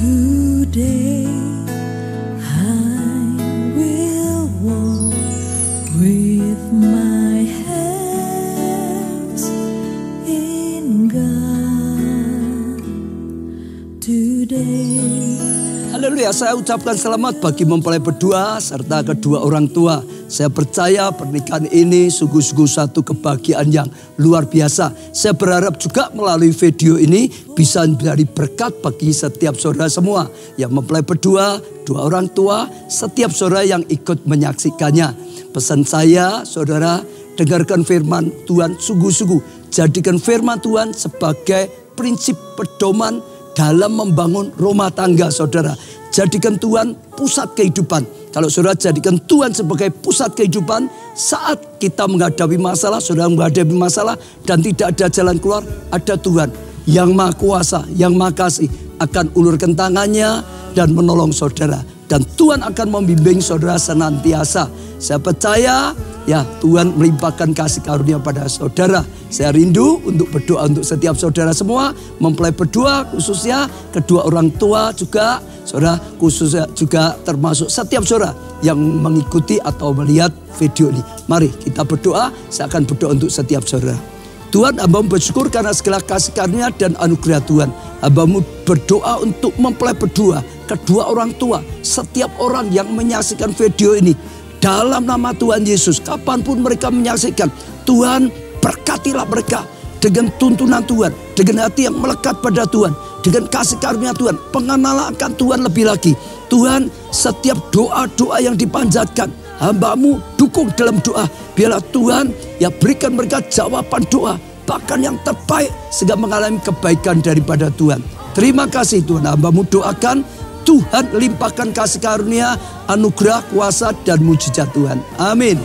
Today I will walk with my hands in God. Today. Haleluya, saya ucapkan selamat bagi mempelai berdua serta kedua orang tua. Saya percaya pernikahan ini sungguh-sungguh satu kebahagiaan yang luar biasa. Saya berharap juga melalui video ini bisa menjadi berkat bagi setiap saudara semua yang mempelai berdua, dua orang tua, setiap saudara yang ikut menyaksikannya. Pesan saya, saudara, dengarkan firman Tuhan sungguh-sungguh. Jadikan firman Tuhan sebagai prinsip pedoman dalam membangun rumah tangga saudara. Jadikan Tuhan pusat kehidupan. Kalau saudara jadikan Tuhan sebagai pusat kehidupan, saat kita menghadapi masalah, saudara menghadapi masalah dan tidak ada jalan keluar, ada Tuhan yang Maha Kuasa, yang Maha Kasih akan ulurkan tangannya dan menolong saudara. Dan Tuhan akan membimbing saudara senantiasa. Saya percaya ya Tuhan melimpahkan kasih karunia pada saudara. Saya rindu untuk berdoa untuk setiap saudara semua. Mempelai berdua khususnya, kedua orang tua juga. Saudara khususnya juga termasuk setiap saudara yang mengikuti atau melihat video ini. Mari kita berdoa, saya akan berdoa untuk setiap saudara. Tuhan, hamba bersyukur karena segala kasih karunia dan anugerah Tuhan. Hamba-Mu berdoa untuk mempelai berdua, kedua orang tua, setiap orang yang menyaksikan video ini. Dalam nama Tuhan Yesus, kapanpun mereka menyaksikan, Tuhan berkatilah mereka dengan tuntunan Tuhan, dengan hati yang melekat pada Tuhan, dengan kasih karunia Tuhan, pengenalan akan Tuhan lebih lagi. Tuhan, setiap doa-doa yang dipanjatkan, hamba-Mu dukung dalam doa. Biarlah Tuhan ya berikan mereka jawaban doa, bahkan yang terbaik sehingga mengalami kebaikan daripada Tuhan. Terima kasih Tuhan, hamba-Mu doakan Tuhan limpahkan kasih karunia, anugerah, kuasa dan mujizat Tuhan. Amin.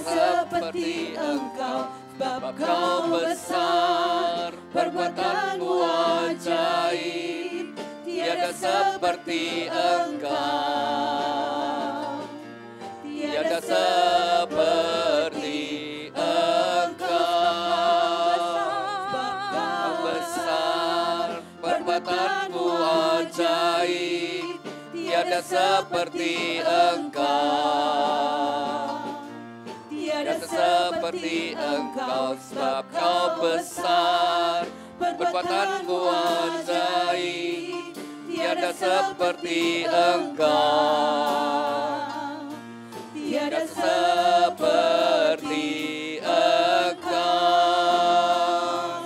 Seperti Engkau, sebab Kau besar, perbuatanmu ajaib. Tiada seperti Engkau, tiada seperti Engkau, sebab Kau besar, perbuatanmu ajaib. Tiada seperti Engkau. Tiada seperti Engkau, sebab Kau besar, perbuatanmu ajaib. Tiada seperti Engkau, tiada seperti Engkau,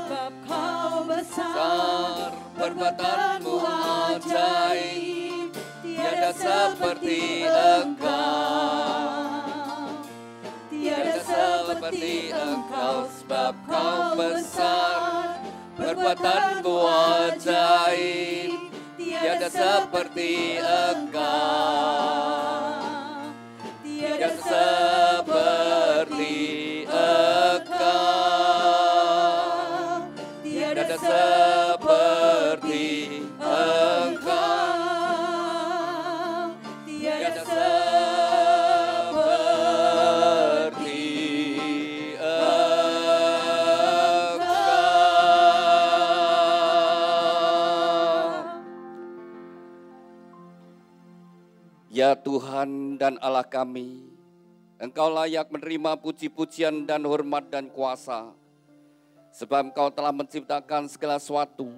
sebab Kau besar, perbuatanmu ajaib. Tiada seperti Engkau. Tiada seperti Engkau, sebab Kau besar, perbuatanmu ajaib. Tiada seperti Engkau, tiada seperti Engkau, tiada seperti Engkau, tiada Ya Tuhan dan Allah kami, Engkau layak menerima puji-pujian dan hormat dan kuasa. Sebab Engkau telah menciptakan segala sesuatu,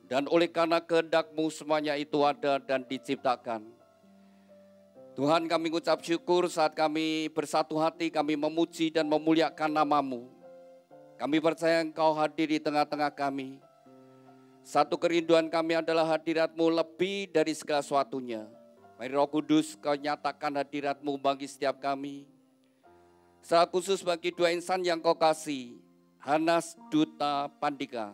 dan oleh karena kehendak-Mu semuanya itu ada dan diciptakan. Tuhan, kami ucap syukur saat kami bersatu hati, kami memuji dan memuliakan nama-Mu. Kami percaya Engkau hadir di tengah-tengah kami. Satu kerinduan kami adalah hadirat-Mu lebih dari segala sesuatunya. Mari Roh Kudus, Kau nyatakan hadirat-Mu bagi setiap kami. Secara khusus bagi dua insan yang Kau kasih, Hanas Duta Pandika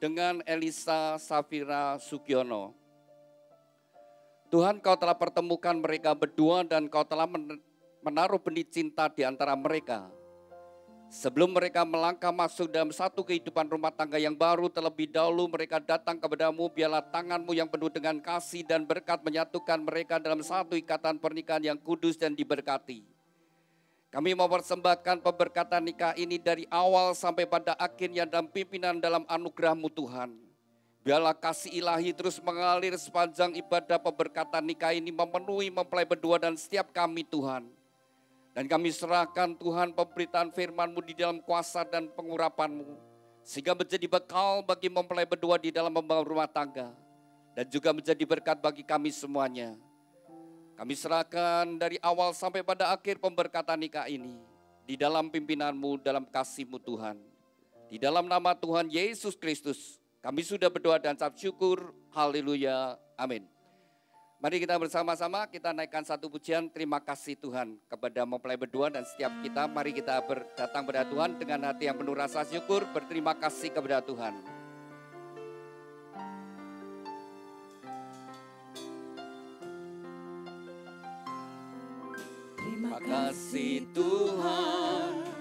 dengan Elisa Safira Sugiono. Tuhan, Kau telah pertemukan mereka berdua dan Kau telah menaruh benih cinta di antara mereka. Sebelum mereka melangkah masuk dalam satu kehidupan rumah tangga yang baru, terlebih dahulu mereka datang kepadamu, biarlah tanganmu yang penuh dengan kasih dan berkat menyatukan mereka dalam satu ikatan pernikahan yang kudus dan diberkati. Kami mempersembahkan pemberkatan nikah ini dari awal sampai pada akhirnya dalam pimpinan dalam anugerah-Mu Tuhan. Biarlah kasih ilahi terus mengalir sepanjang ibadah pemberkatan nikah ini memenuhi mempelai berdua dan setiap kami Tuhan. Dan kami serahkan Tuhan pemberitaan firman-Mu di dalam kuasa dan pengurapan-Mu. Sehingga menjadi bekal bagi mempelai berdua di dalam membangun rumah tangga. Dan juga menjadi berkat bagi kami semuanya. Kami serahkan dari awal sampai pada akhir pemberkatan nikah ini. Di dalam pimpinan-Mu, dalam kasih-Mu Tuhan. Di dalam nama Tuhan Yesus Kristus. Kami sudah berdoa dan ucap syukur. Haleluya. Amin. Mari kita bersama-sama kita naikkan satu pujian terima kasih Tuhan kepada mempelai berdua dan setiap kita. Mari kita datang kepada Tuhan dengan hati yang penuh rasa syukur, berterima kasih kepada Tuhan. Terima kasih Tuhan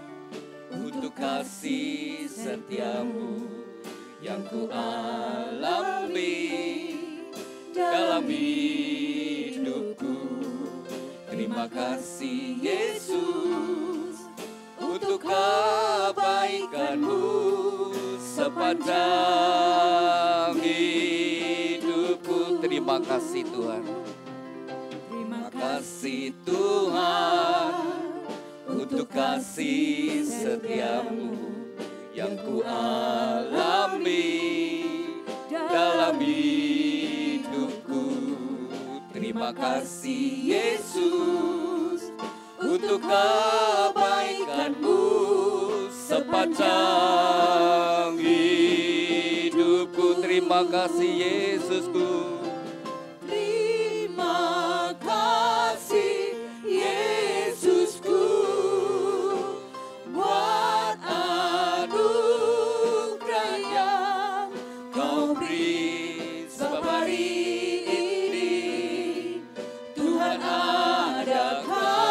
untuk kasih setiamu yang ku alami dalam hidupku. Terima kasih Yesus untuk kebaikan-Mu sepanjang hidupku. Terima kasih Tuhan. Terima kasih Tuhan untuk kasih setiamu yang ku alami dalam hidupku. Terima kasih Yesus untuk kebaikan-Mu sepanjang hidupku. Terima kasih Yesusku. Terima kasih Yesusku buat anugerah yang Kau beri. Sebab hari Tuhan adakan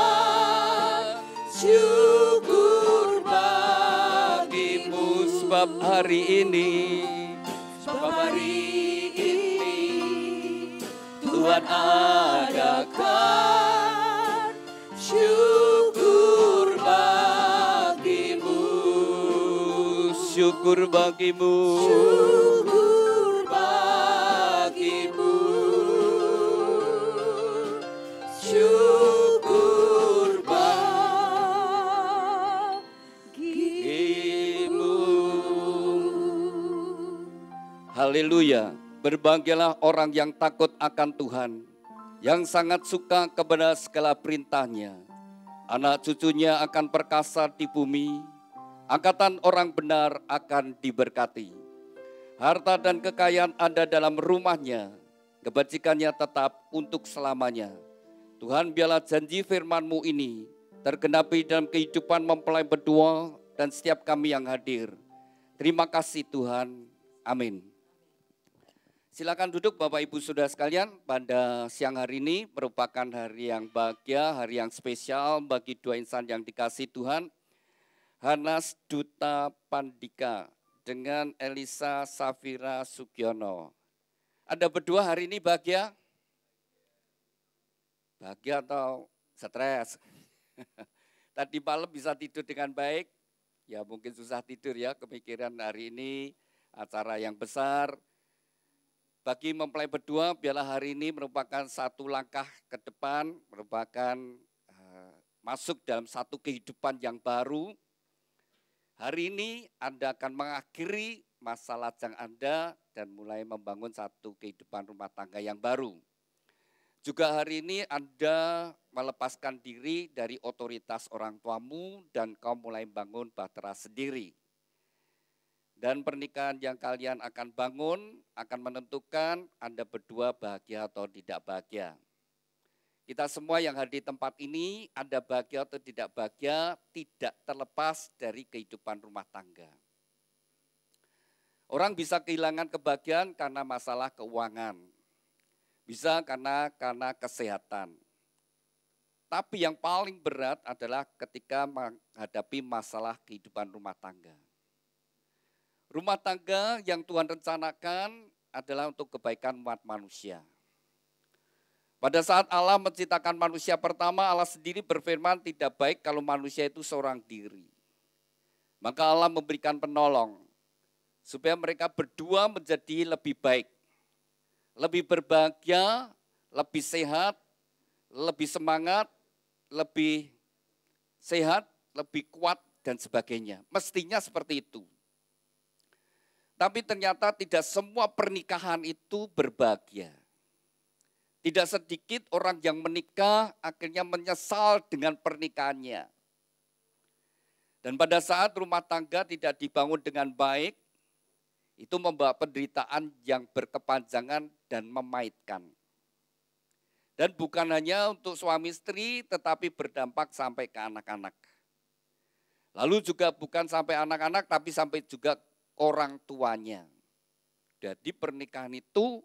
syukur bagi-Mu. Sebab hari ini Tuhan adakan syukur bagi-Mu. Syukur bagi-Mu. Syukur bagi-Mu. Syukur bagi-Mu. Haleluya. Berbahagialah orang yang takut akan Tuhan, yang sangat suka kepada segala perintah-Nya. Anak cucunya akan perkasa di bumi, angkatan orang benar akan diberkati. Harta dan kekayaan ada dalam rumahnya, kebajikannya tetap untuk selamanya. Tuhan, biarlah janji firman-Mu ini tergenapi dalam kehidupan mempelai berdua dan setiap kami yang hadir. Terima kasih Tuhan. Amin. Silakan duduk Bapak Ibu Saudara sekalian. Pada siang hari ini merupakan hari yang bahagia, hari yang spesial bagi dua insan yang dikasihi Tuhan. Hanas Duta Pandika dengan Elisa Safira Sugiono. Anda berdua hari ini bahagia? Bahagia atau stres? Tadi malam bisa tidur dengan baik? Ya mungkin susah tidur ya, kepikiran hari ini acara yang besar. Bagi mempelai berdua, biarlah hari ini merupakan satu langkah ke depan, merupakan masuk dalam satu kehidupan yang baru. Hari ini Anda akan mengakhiri masa lajang Anda dan mulai membangun satu kehidupan rumah tangga yang baru. Juga hari ini Anda melepaskan diri dari otoritas orang tuamu dan kau mulai membangun bahtera sendiri. Dan pernikahan yang kalian akan bangun akan menentukan Anda berdua bahagia atau tidak bahagia. Kita semua yang hadir di tempat ini, Anda bahagia atau tidak bahagia, tidak terlepas dari kehidupan rumah tangga. Orang bisa kehilangan kebahagiaan karena masalah keuangan. Bisa karena kesehatan. Tapi yang paling berat adalah ketika menghadapi masalah kehidupan rumah tangga. Rumah tangga yang Tuhan rencanakan adalah untuk kebaikan umat manusia. Pada saat Allah menciptakan manusia pertama, Allah sendiri berfirman tidak baik kalau manusia itu seorang diri. Maka Allah memberikan penolong supaya mereka berdua menjadi lebih baik, lebih berbahagia, lebih sehat, lebih semangat, lebih sehat, lebih kuat, dan sebagainya. Mestinya seperti itu. Tapi ternyata tidak semua pernikahan itu berbahagia. Tidak sedikit orang yang menikah akhirnya menyesal dengan pernikahannya. Dan pada saat rumah tangga tidak dibangun dengan baik, itu membawa penderitaan yang berkepanjangan dan memaitkan. Dan bukan hanya untuk suami istri, tetapi berdampak sampai ke anak-anak. Lalu juga bukan sampai anak-anak, tapi sampai juga orang tuanya. Jadi pernikahan itu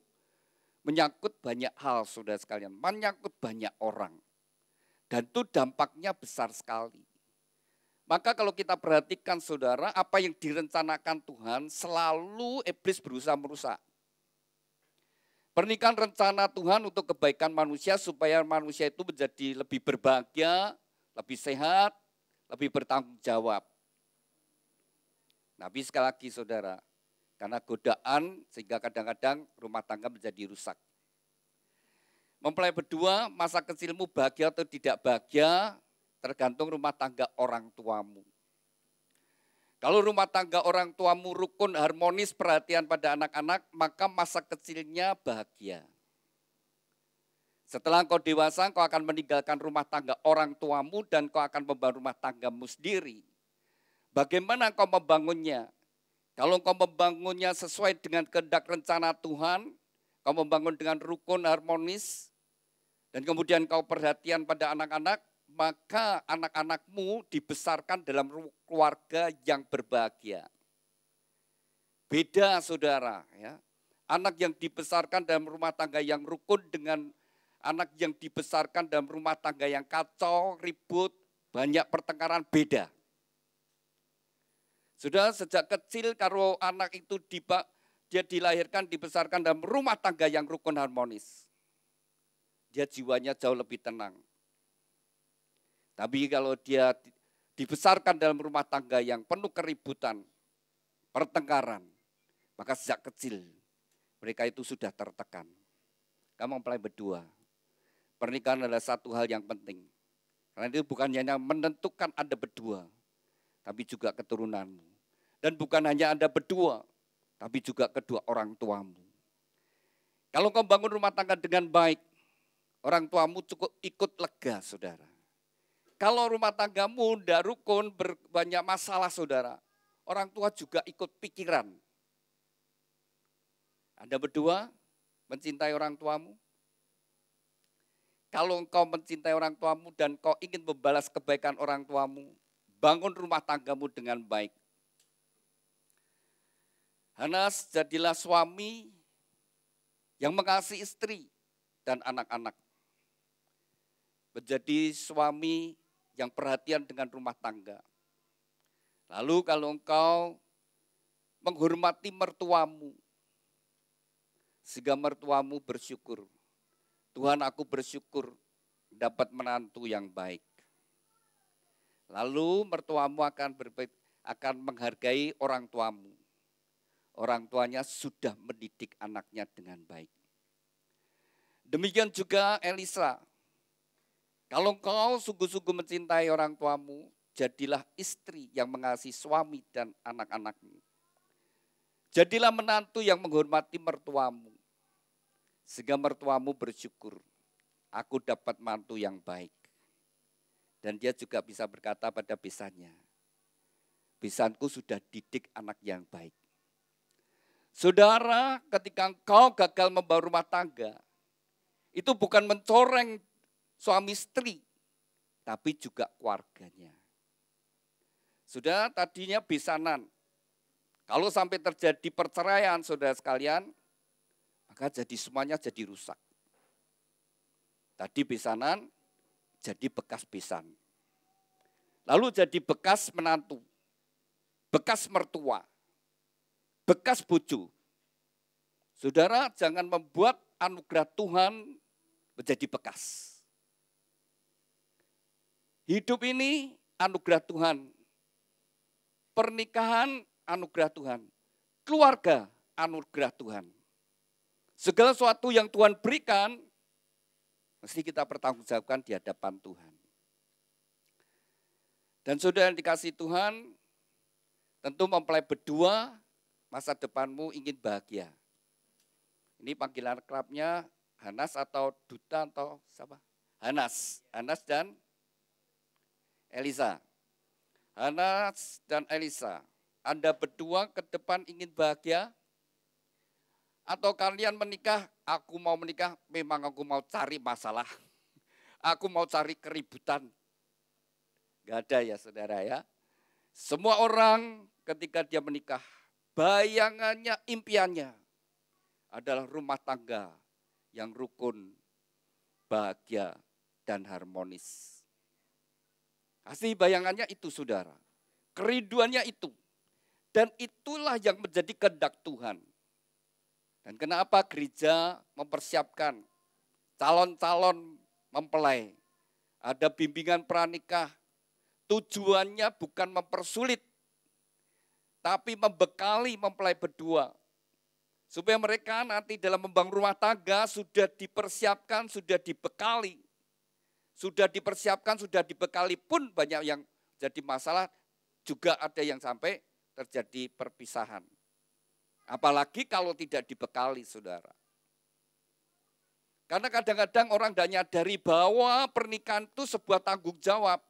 menyangkut banyak hal, saudara sekalian. Menyangkut banyak orang. Dan itu dampaknya besar sekali. Maka kalau kita perhatikan saudara, apa yang direncanakan Tuhan, selalu iblis berusaha merusak. Pernikahan rencana Tuhan untuk kebaikan manusia supaya manusia itu menjadi lebih berbahagia, lebih sehat, lebih bertanggung jawab. Tapi sekali lagi saudara, karena godaan sehingga kadang-kadang rumah tangga menjadi rusak. Mempelai berdua, masa kecilmu bahagia atau tidak bahagia, tergantung rumah tangga orang tuamu. Kalau rumah tangga orang tuamu rukun, harmonis, perhatian pada anak-anak, maka masa kecilnya bahagia. Setelah engkau dewasa, engkau akan meninggalkan rumah tangga orang tuamu dan engkau akan membangun rumah tanggamu sendiri. Bagaimana engkau membangunnya? Kalau engkau membangunnya sesuai dengan kehendak rencana Tuhan, engkau membangun dengan rukun, harmonis, dan kemudian engkau perhatian pada anak-anak, maka anak-anakmu dibesarkan dalam keluarga yang berbahagia. Beda saudara, ya. Anak yang dibesarkan dalam rumah tangga yang rukun dengan anak yang dibesarkan dalam rumah tangga yang kacau, ribut, banyak pertengkaran, beda. Sudah sejak kecil kalau anak itu dia dilahirkan, dibesarkan dalam rumah tangga yang rukun harmonis. Dia jiwanya jauh lebih tenang. Tapi kalau dia dibesarkan dalam rumah tangga yang penuh keributan, pertengkaran, maka sejak kecil mereka itu sudah tertekan. Kamu mempelai berdua, pernikahan adalah satu hal yang penting. Karena itu bukan hanya menentukan Anda berdua, tapi juga keturunanmu. Dan bukan hanya Anda berdua, tapi juga kedua orang tuamu. Kalau kau bangun rumah tangga dengan baik, orang tuamu cukup ikut lega, saudara. Kalau rumah tanggamu tidak rukun, banyak masalah saudara, orang tua juga ikut pikiran. Anda berdua mencintai orang tuamu? Kalau engkau mencintai orang tuamu dan kau ingin membalas kebaikan orang tuamu, bangun rumah tanggamu dengan baik. Hanas, jadilah suami yang mengasihi istri dan anak-anak. Menjadi suami yang perhatian dengan rumah tangga. Lalu kalau engkau menghormati mertuamu, sehingga mertuamu bersyukur, Tuhan aku bersyukur dapat menantu yang baik. Lalu mertuamu akan menghargai orang tuamu. Orang tuanya sudah mendidik anaknya dengan baik. Demikian juga Elisa. Kalau engkau sungguh-sungguh mencintai orang tuamu, jadilah istri yang mengasihi suami dan anak-anakmu. Jadilah menantu yang menghormati mertuamu, sehingga mertuamu bersyukur, aku dapat mantu yang baik. Dan dia juga bisa berkata pada besannya, besanku sudah didik anak yang baik. Saudara, ketika engkau gagal membangun rumah tangga, itu bukan mencoreng suami istri, tapi juga keluarganya. Sudah tadinya besanan. Kalau sampai terjadi perceraian saudara sekalian, maka semuanya jadi rusak. Tadi besanan, jadi bekas besan. Lalu jadi bekas menantu, bekas mertua, bekas bojo. Saudara, jangan membuat anugerah Tuhan menjadi bekas. Hidup ini anugerah Tuhan. Pernikahan anugerah Tuhan. Keluarga anugerah Tuhan. Segala sesuatu yang Tuhan berikan, mesti kita pertanggungjawabkan di hadapan Tuhan. Dan saudara yang dikasihi Tuhan, tentu mempelai berdua, masa depanmu ingin bahagia. Ini panggilan kerapnya Hanas atau Duta atau siapa? Hanas dan Elisa. Hanas dan Elisa, Anda berdua ke depan ingin bahagia? Atau kalian menikah, aku mau menikah, memang aku mau cari masalah. Aku mau cari keributan. Gak ada ya saudara ya. Semua orang ketika dia menikah, bayangannya, impiannya adalah rumah tangga yang rukun, bahagia, dan harmonis. Asli bayangannya itu saudara. Kerinduannya itu. Dan itulah yang menjadi kehendak Tuhan. Dan kenapa gereja mempersiapkan calon-calon mempelai. Ada bimbingan pranikah. Tujuannya bukan mempersulit, tapi membekali mempelai berdua. Supaya mereka nanti dalam membangun rumah tangga sudah dipersiapkan, sudah dibekali. Sudah dipersiapkan, sudah dibekali pun banyak yang jadi masalah. Juga ada yang sampai terjadi perpisahan. Apalagi kalau tidak dibekali saudara. Karena kadang-kadang orang tidak nyadari bahwa pernikahan itu sebuah tanggung jawab.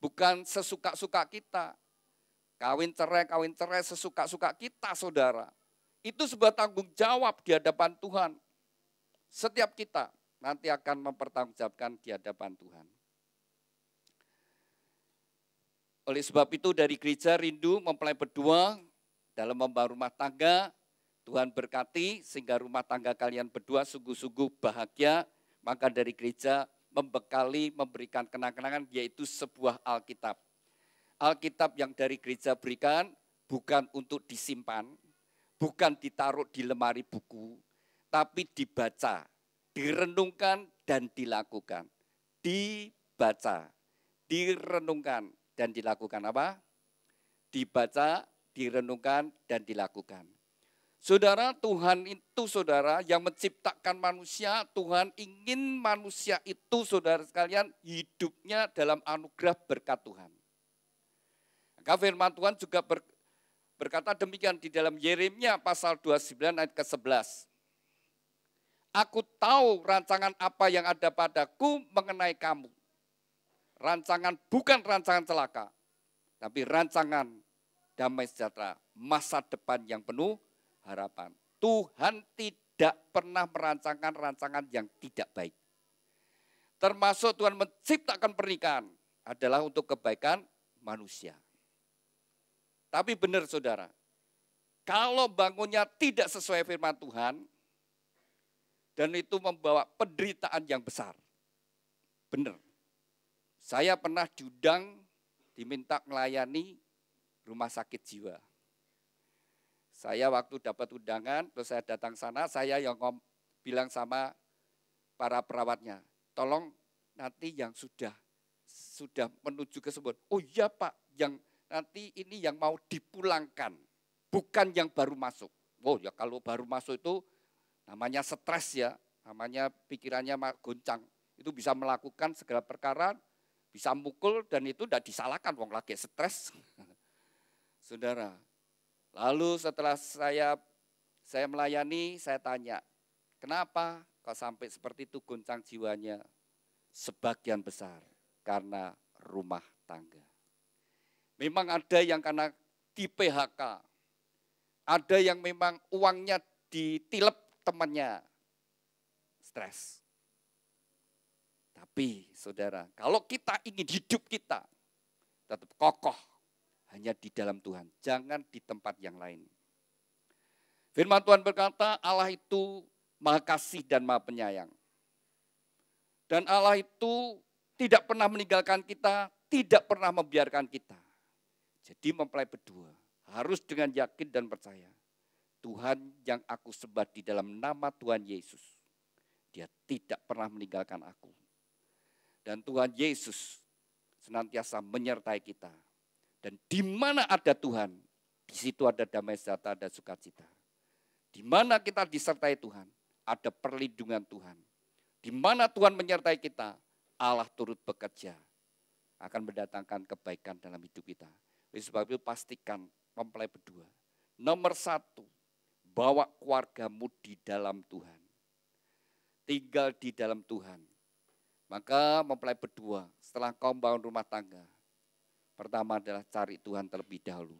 Bukan sesuka-suka kita. Kawin cerai sesuka-suka kita saudara. Itu sebuah tanggung jawab di hadapan Tuhan. Setiap kita nanti akan mempertanggungjawabkan di hadapan Tuhan. Oleh sebab itu dari gereja rindu mempelai berdua dalam membangun rumah tangga. Tuhan berkati sehingga rumah tangga kalian berdua sungguh-sungguh bahagia. Maka dari gereja membekali, memberikan kenang-kenangan yaitu sebuah Alkitab. Alkitab yang dari gereja berikan bukan untuk disimpan, bukan ditaruh di lemari buku, tapi dibaca, direnungkan dan dilakukan. Dibaca, direnungkan dan dilakukan apa? Dibaca, direnungkan dan dilakukan. Saudara, Tuhan itu saudara yang menciptakan manusia, Tuhan ingin manusia itu saudara sekalian hidupnya dalam anugerah berkat Tuhan. Maka firman Tuhan juga berkata demikian di dalam Yeremia pasal 29 ayat ke-11. Aku tahu rancangan apa yang ada padaku mengenai kamu. Rancangan bukan rancangan celaka, tapi rancangan damai sejahtera, masa depan yang penuh harapan. Tuhan tidak pernah merancangkan rancangan yang tidak baik. Termasuk Tuhan menciptakan pernikahan adalah untuk kebaikan manusia. Tapi benar saudara, kalau bangunnya tidak sesuai firman Tuhan, dan itu membawa penderitaan yang besar. Benar. Saya pernah diundang, diminta melayani rumah sakit jiwa. Saya waktu dapat undangan, terus saya datang sana, saya yang bilang sama para perawatnya, tolong nanti yang sudah menuju ke sembuh. Oh iya Pak, yang nanti ini yang mau dipulangkan, bukan yang baru masuk. Oh ya kalau baru masuk itu namanya stres ya, namanya pikirannya goncang. Itu bisa melakukan segala perkara, bisa mukul dan itu tidak disalahkan, wong lagi stres. Saudara. Lalu setelah saya melayani, saya tanya, kenapa kok sampai seperti itu goncang jiwanya? Sebagian besar karena rumah tangga. Memang ada yang karena di PHK, ada yang memang uangnya ditilep temannya, stres. Tapi saudara, kalau kita ingin hidup kita tetap kokoh, hanya di dalam Tuhan, jangan di tempat yang lain. Firman Tuhan berkata, Allah itu Maha Kasih dan Maha Penyayang. Dan Allah itu tidak pernah meninggalkan kita, tidak pernah membiarkan kita. Jadi mempelai berdua harus dengan yakin dan percaya. Tuhan yang aku sembah di dalam nama Tuhan Yesus, Dia tidak pernah meninggalkan aku. Dan Tuhan Yesus senantiasa menyertai kita. Dan di mana ada Tuhan, di situ ada damai sejahtera dan sukacita. Di mana kita disertai Tuhan, ada perlindungan Tuhan. Di mana Tuhan menyertai kita, Allah turut bekerja, akan mendatangkan kebaikan dalam hidup kita. Oleh sebab itu pastikan mempelai berdua. Nomor 1, bawa keluargamu di dalam Tuhan. Tinggal di dalam Tuhan. Maka mempelai berdua, setelah kau membangun rumah tangga, pertama adalah cari Tuhan terlebih dahulu.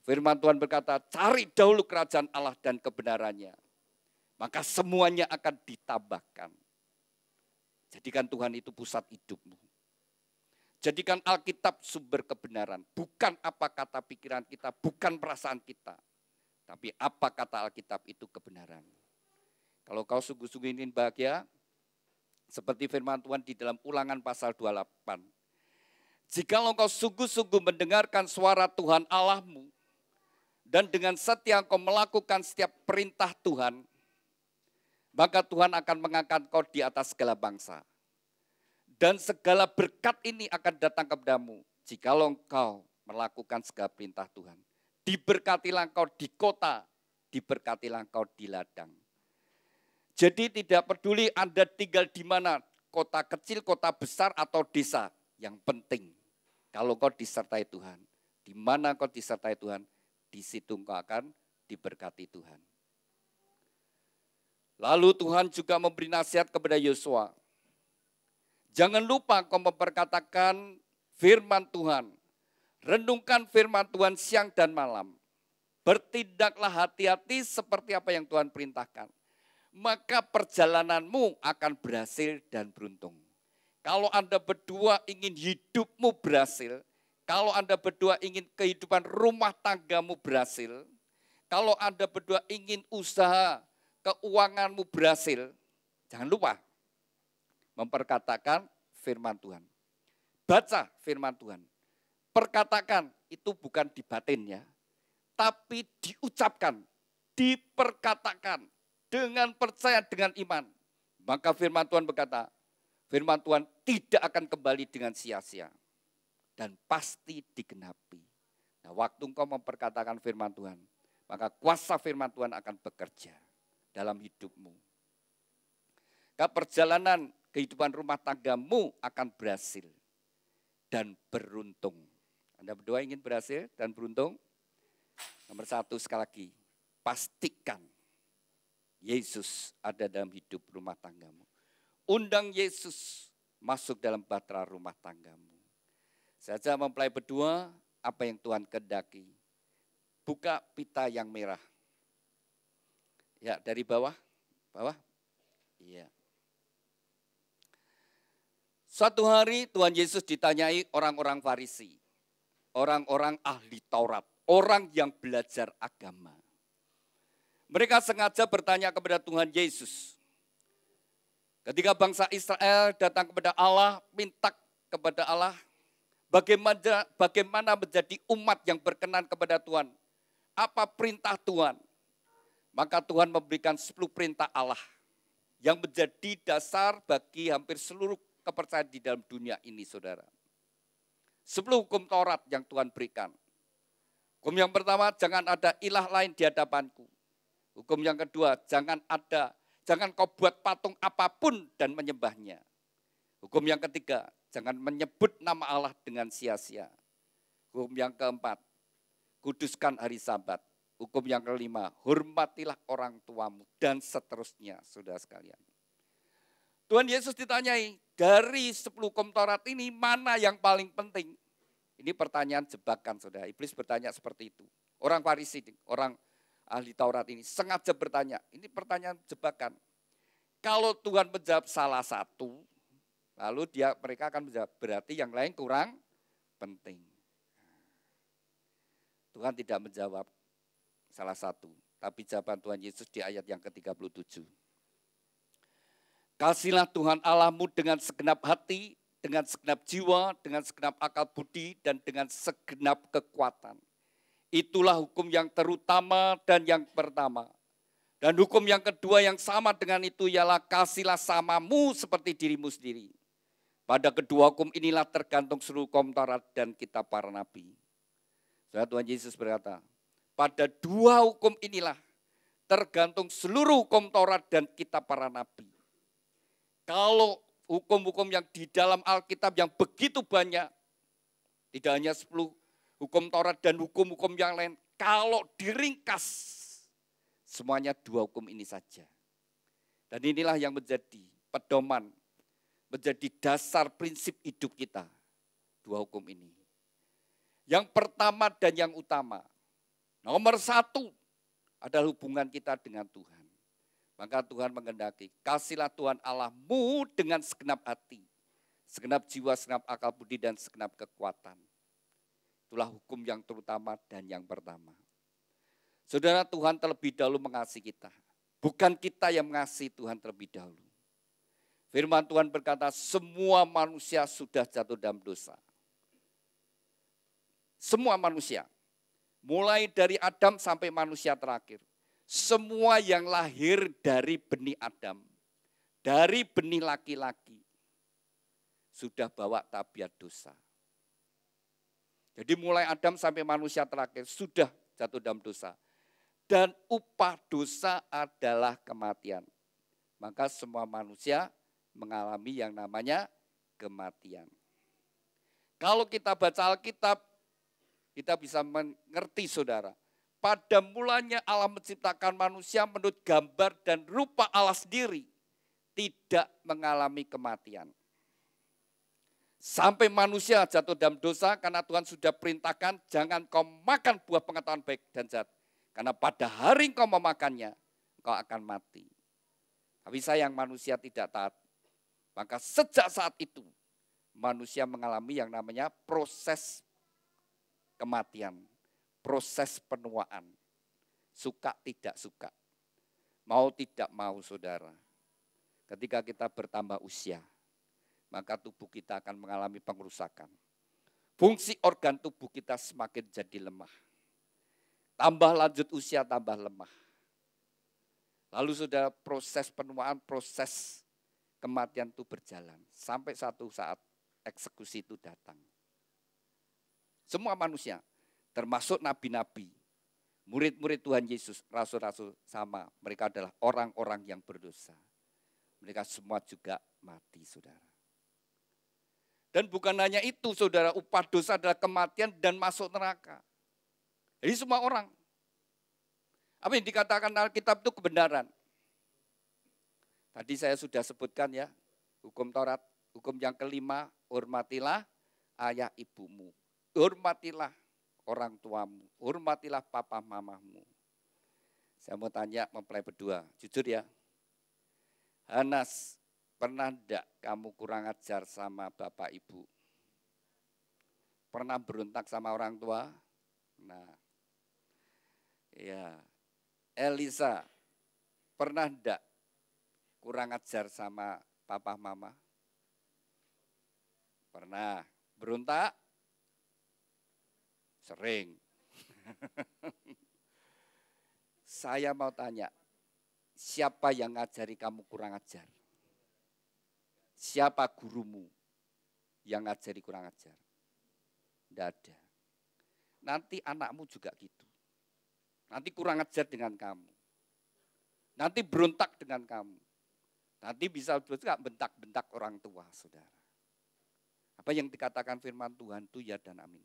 Firman Tuhan berkata, cari dahulu kerajaan Allah dan kebenarannya. Maka semuanya akan ditambahkan. Jadikan Tuhan itu pusat hidupmu. Jadikan Alkitab sumber kebenaran. Bukan apa kata pikiran kita, bukan perasaan kita. Tapi apa kata Alkitab itu kebenaran. Kalau kau sungguh-sungguh ingin bahagia, seperti firman Tuhan di dalam Ulangan pasal 28. Jikalau kau sungguh-sungguh mendengarkan suara Tuhan Allahmu, dan dengan setia kau melakukan setiap perintah Tuhan, maka Tuhan akan mengangkat kau di atas segala bangsa. Dan segala berkat ini akan datang kepadamu jikalau engkau melakukan segala perintah Tuhan. Diberkatilah engkau di kota, diberkatilah engkau di ladang. Jadi tidak peduli Anda tinggal di mana, kota kecil, kota besar, atau desa. Yang penting, kalau kau disertai Tuhan, di mana kau disertai Tuhan, di situ engkau akan diberkati Tuhan. Lalu Tuhan juga memberi nasihat kepada Yosua. Jangan lupa kau memperkatakan firman Tuhan. Renungkan firman Tuhan siang dan malam. Bertindaklah hati-hati seperti apa yang Tuhan perintahkan. Maka perjalananmu akan berhasil dan beruntung. Kalau Anda berdua ingin hidupmu berhasil, kalau Anda berdua ingin kehidupan rumah tanggamu berhasil, kalau Anda berdua ingin usaha keuanganmu berhasil, jangan lupa memperkatakan firman Tuhan. Baca firman Tuhan. Perkatakan, itu bukan di batin ya, tapi diucapkan, diperkatakan dengan percaya, dengan iman. Maka firman Tuhan berkata, firman Tuhan tidak akan kembali dengan sia-sia dan pasti digenapi. Nah, waktu engkau memperkatakan firman Tuhan, maka kuasa firman Tuhan akan bekerja dalam hidupmu. Perjalanan kehidupan rumah tanggamu akan berhasil dan beruntung. Anda berdua ingin berhasil dan beruntung? Nomor 1 sekali lagi, pastikan Yesus ada dalam hidup rumah tanggamu. Undang Yesus masuk dalam bahtera rumah tanggamu. Saja mempelai berdua, apa yang Tuhan kehendaki. Buka pita yang merah. Ya, dari bawah. Bawah? Iya. Suatu hari Tuhan Yesus ditanyai orang-orang Farisi, orang-orang ahli Taurat, orang yang belajar agama. Mereka sengaja bertanya kepada Tuhan Yesus. Ketika bangsa Israel datang kepada Allah, minta kepada Allah, bagaimana menjadi umat yang berkenan kepada Tuhan? Apa perintah Tuhan? Maka Tuhan memberikan 10 perintah Allah yang menjadi dasar bagi hampir seluruh kepercayaan di dalam dunia ini, saudara. 10 hukum Taurat yang Tuhan berikan. Hukum yang pertama, jangan ada ilah lain di hadapanku. Hukum yang kedua, jangan kau buat patung apapun dan menyembahnya. Hukum yang ketiga, jangan menyebut nama Allah dengan sia-sia. Hukum yang keempat, kuduskan hari Sabat. Hukum yang kelima, hormatilah orang tuamu, dan seterusnya, saudara sekalian. Tuhan Yesus ditanyai, dari 10 hukum Taurat ini mana yang paling penting? Ini pertanyaan jebakan, saudara. Iblis bertanya seperti itu. Orang Farisi, orang ahli Taurat ini sengaja bertanya. Ini pertanyaan jebakan. Kalau Tuhan menjawab salah satu, lalu mereka akan menjawab, berarti yang lain kurang penting. Tuhan tidak menjawab salah satu, tapi jawaban Tuhan Yesus di ayat yang ke-37. Kasihlah Tuhan Allahmu dengan segenap hati, dengan segenap jiwa, dengan segenap akal budi, dan dengan segenap kekuatan. Itulah hukum yang terutama dan yang pertama. Dan hukum yang kedua yang sama dengan itu ialah kasihlah samamu seperti dirimu sendiri. Pada kedua hukum inilah tergantung seluruh hukum Taurat dan kitab para nabi. Saudara, Tuhan Yesus berkata, pada dua hukum inilah tergantung seluruh hukum Taurat dan kitab para nabi. Kalau hukum-hukum yang di dalam Alkitab yang begitu banyak, tidak hanya 10 hukum Taurat dan hukum-hukum yang lain, kalau diringkas, semuanya dua hukum ini saja. Dan inilah yang menjadi pedoman, menjadi dasar prinsip hidup kita, dua hukum ini. Yang pertama dan yang utama, nomor satu adalah hubungan kita dengan Tuhan. Maka Tuhan menghendaki, kasihlah Tuhan Allahmu dengan segenap hati, segenap jiwa, segenap akal budi, dan segenap kekuatan. Itulah hukum yang terutama dan yang pertama. Saudara, Tuhan terlebih dahulu mengasihi kita. Bukan kita yang mengasihi Tuhan terlebih dahulu. Firman Tuhan berkata, semua manusia sudah jatuh dalam dosa. Semua manusia. Mulai dari Adam sampai manusia terakhir. Semua yang lahir dari benih Adam. Dari benih laki-laki. Sudah bawa tabiat dosa. Jadi mulai Adam sampai manusia terakhir sudah jatuh dalam dosa. Dan upah dosa adalah kematian. Maka semua manusia mengalami yang namanya kematian. Kalau kita baca Alkitab, kita bisa mengerti saudara. Pada mulanya Allah menciptakan manusia menurut gambar dan rupa Allah sendiri. Tidak mengalami kematian. Sampai manusia jatuh dalam dosa karena Tuhan sudah perintahkan jangan kau makan buah pengetahuan baik dan jahat. Karena pada hari kau memakannya, kau akan mati. Tapi sayang manusia tidak taat. Maka sejak saat itu, manusia mengalami yang namanya proses kematian. Proses penuaan. Suka tidak suka. Mau tidak mau saudara. Ketika kita bertambah usia, maka tubuh kita akan mengalami pengerusakan. Fungsi organ tubuh kita semakin jadi lemah. Tambah lanjut usia, tambah lemah. Lalu sudah proses penuaan, proses kematian itu berjalan. Sampai satu saat eksekusi itu datang. Semua manusia, termasuk nabi-nabi, murid-murid Tuhan Yesus, rasul-rasul sama. Mereka adalah orang-orang yang berdosa. Mereka semua juga mati, saudara. Dan bukan hanya itu, saudara, upah dosa adalah kematian dan masuk neraka. Jadi semua orang. Apa yang dikatakan Alkitab itu kebenaran. Tadi saya sudah sebutkan ya, hukum Taurat. Hukum yang kelima, hormatilah ayah ibumu. Hormatilah orang tuamu. Hormatilah papa mamamu. Saya mau tanya mempelai berdua, jujur ya. Hanas, pernah enggak kamu kurang ajar sama bapak ibu? Pernah berontak sama orang tua? Nah, ya. Elisa, pernah enggak kurang ajar sama papa mama? Pernah. Berontak? Sering. Saya mau tanya, siapa yang ngajari kamu kurang ajar? Siapa gurumu yang ngajari kurang ajar? Tidak ada. Nanti anakmu juga gitu. Nanti kurang ajar dengan kamu. Nanti berontak dengan kamu. Nanti bisa juga bentak-bentak orang tua, saudara. Apa yang dikatakan firman Tuhan itu ya dan amin.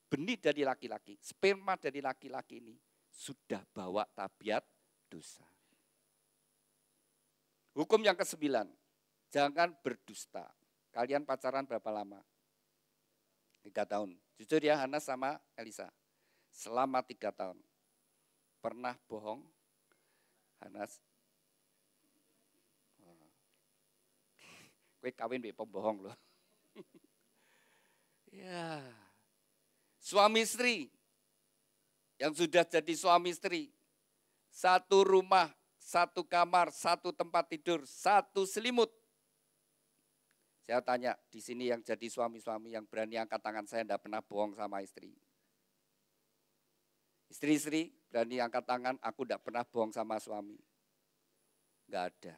Benih dari laki-laki, sperma dari laki-laki ini sudah bawa tabiat dosa. Hukum yang ke-9, jangan berdusta. Kalian pacaran berapa lama? 3 tahun. Jujur ya, Hana sama Elisa. Selama 3 tahun. Pernah bohong? Hanas? Kowe kawin mbek pembohong loh. Ya. Suami istri yang sudah jadi suami istri, satu rumah, satu kamar, satu tempat tidur, satu selimut. Saya tanya di sini yang jadi suami-suami yang berani angkat tangan, saya tidak pernah bohong sama istri. Istri-istri berani angkat tangan, aku tidak pernah bohong sama suami. Enggak ada.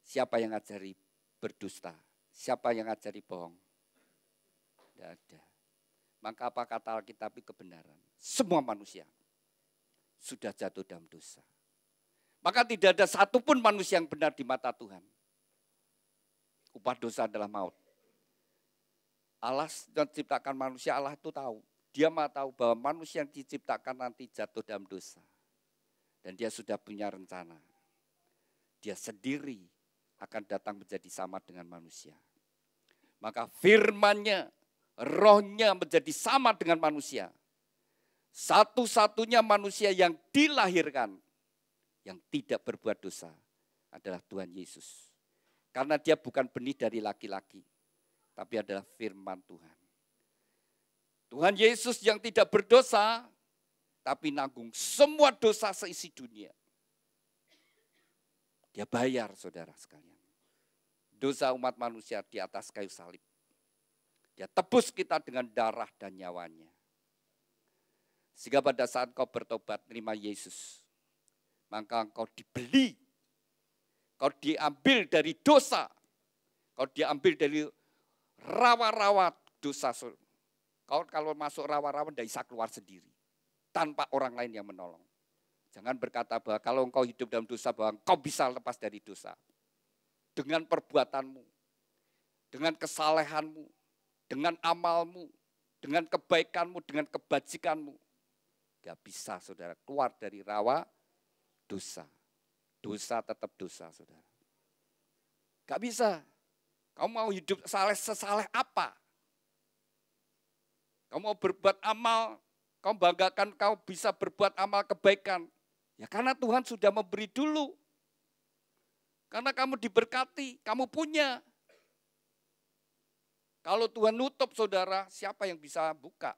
Siapa yang ngajari berdusta? Siapa yang ngajari bohong? Tidak ada. Maka apa kata Alkitab itu kebenaran? Semua manusia sudah jatuh dalam dosa. Maka tidak ada satupun manusia yang benar di mata Tuhan. Upah dosa adalah maut. Allah yang menciptakan manusia, Allah itu tahu. Dia mau tahu bahwa manusia yang diciptakan nanti jatuh dalam dosa. Dan dia sudah punya rencana. Dia sendiri akan datang menjadi sama dengan manusia. Maka firman-Nya, rohnya menjadi sama dengan manusia. Satu-satunya manusia yang dilahirkan, yang tidak berbuat dosa adalah Tuhan Yesus. Karena dia bukan benih dari laki-laki, tapi adalah firman Tuhan. Tuhan Yesus yang tidak berdosa, tapi nanggung semua dosa seisi dunia. Dia bayar, saudara sekalian. Dosa umat manusia di atas kayu salib. Dia tebus kita dengan darah dan nyawanya. Sehingga pada saat kau bertobat, terima Yesus, maka engkau dibeli. Kau diambil dari dosa. Kau diambil dari rawa-rawa dosa. Kau kalau masuk rawa-rawa tidak bisa keluar sendiri. Tanpa orang lain yang menolong. Jangan berkata bahwa kalau engkau hidup dalam dosa, bahwa engkau bisa lepas dari dosa. Dengan perbuatanmu, dengan kesalehanmu, dengan amalmu, dengan kebaikanmu, dengan kebajikanmu. Gak bisa, saudara, keluar dari rawa dosa. Dosa tetap dosa, saudara. Gak bisa. Kamu mau hidup sesaleh apa? Kamu mau berbuat amal, kamu banggakan kau bisa berbuat amal kebaikan. Ya karena Tuhan sudah memberi dulu. Karena kamu diberkati, kamu punya. Kalau Tuhan nutup, saudara, siapa yang bisa buka?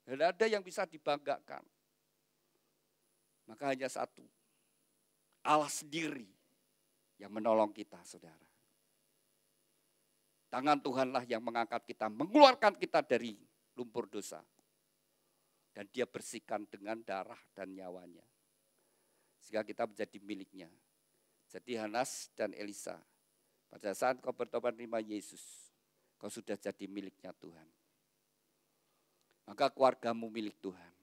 Tidak ada yang bisa dibanggakan. Maka hanya satu. Allah sendiri yang menolong kita, saudara. Tangan Tuhanlah yang mengangkat kita, mengeluarkan kita dari lumpur dosa. Dan dia bersihkan dengan darah dan nyawanya. Sehingga kita menjadi miliknya. Jadi Hanas dan Elisa, pada saat kau bertobat menerima Yesus, kau sudah jadi miliknya Tuhan. Maka keluargamu milik Tuhan.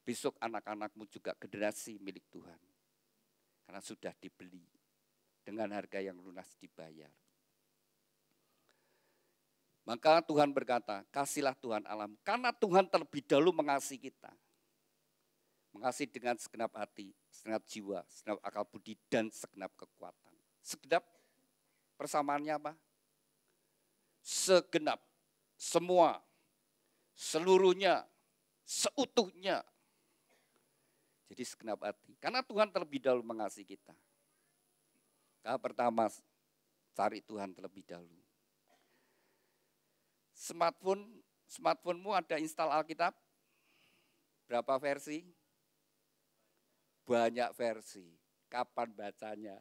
Besok anak-anakmu juga generasi milik Tuhan. Karena sudah dibeli dengan harga yang lunas dibayar. Maka Tuhan berkata, kasihlah Tuhan alam. Karena Tuhan terlebih dahulu mengasihi kita. Mengasihi dengan segenap hati, segenap jiwa, segenap akal budi, dan segenap kekuatan. Segenap persamaannya apa? Segenap, semua, seluruhnya, seutuhnya. Jadi segenap hati. Karena Tuhan terlebih dahulu mengasihi kita. Tahap pertama, cari Tuhan terlebih dahulu. Smartphone-mu ada install Alkitab? Berapa versi? Banyak versi. Kapan bacanya?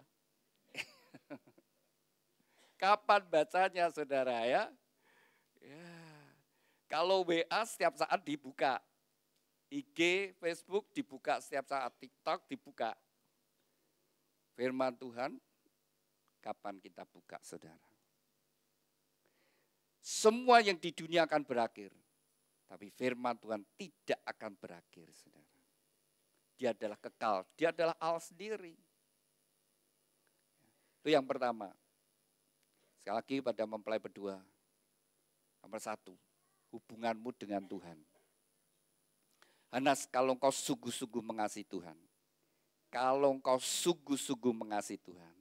Kapan bacanya, saudara ya? Ya. Kalau WA setiap saat dibuka. IG, Facebook dibuka setiap saat, TikTok dibuka. Firman Tuhan, kapan kita buka, saudara? Semua yang di dunia akan berakhir, tapi firman Tuhan tidak akan berakhir, saudara. Dia adalah kekal, dia adalah Allah sendiri. Itu yang pertama. Sekali lagi pada mempelai berdua. Nomor satu, hubunganmu dengan Tuhan. Hanas, kalau engkau sungguh-sungguh mengasihi Tuhan, kalau engkau sungguh-sungguh mengasihi Tuhan,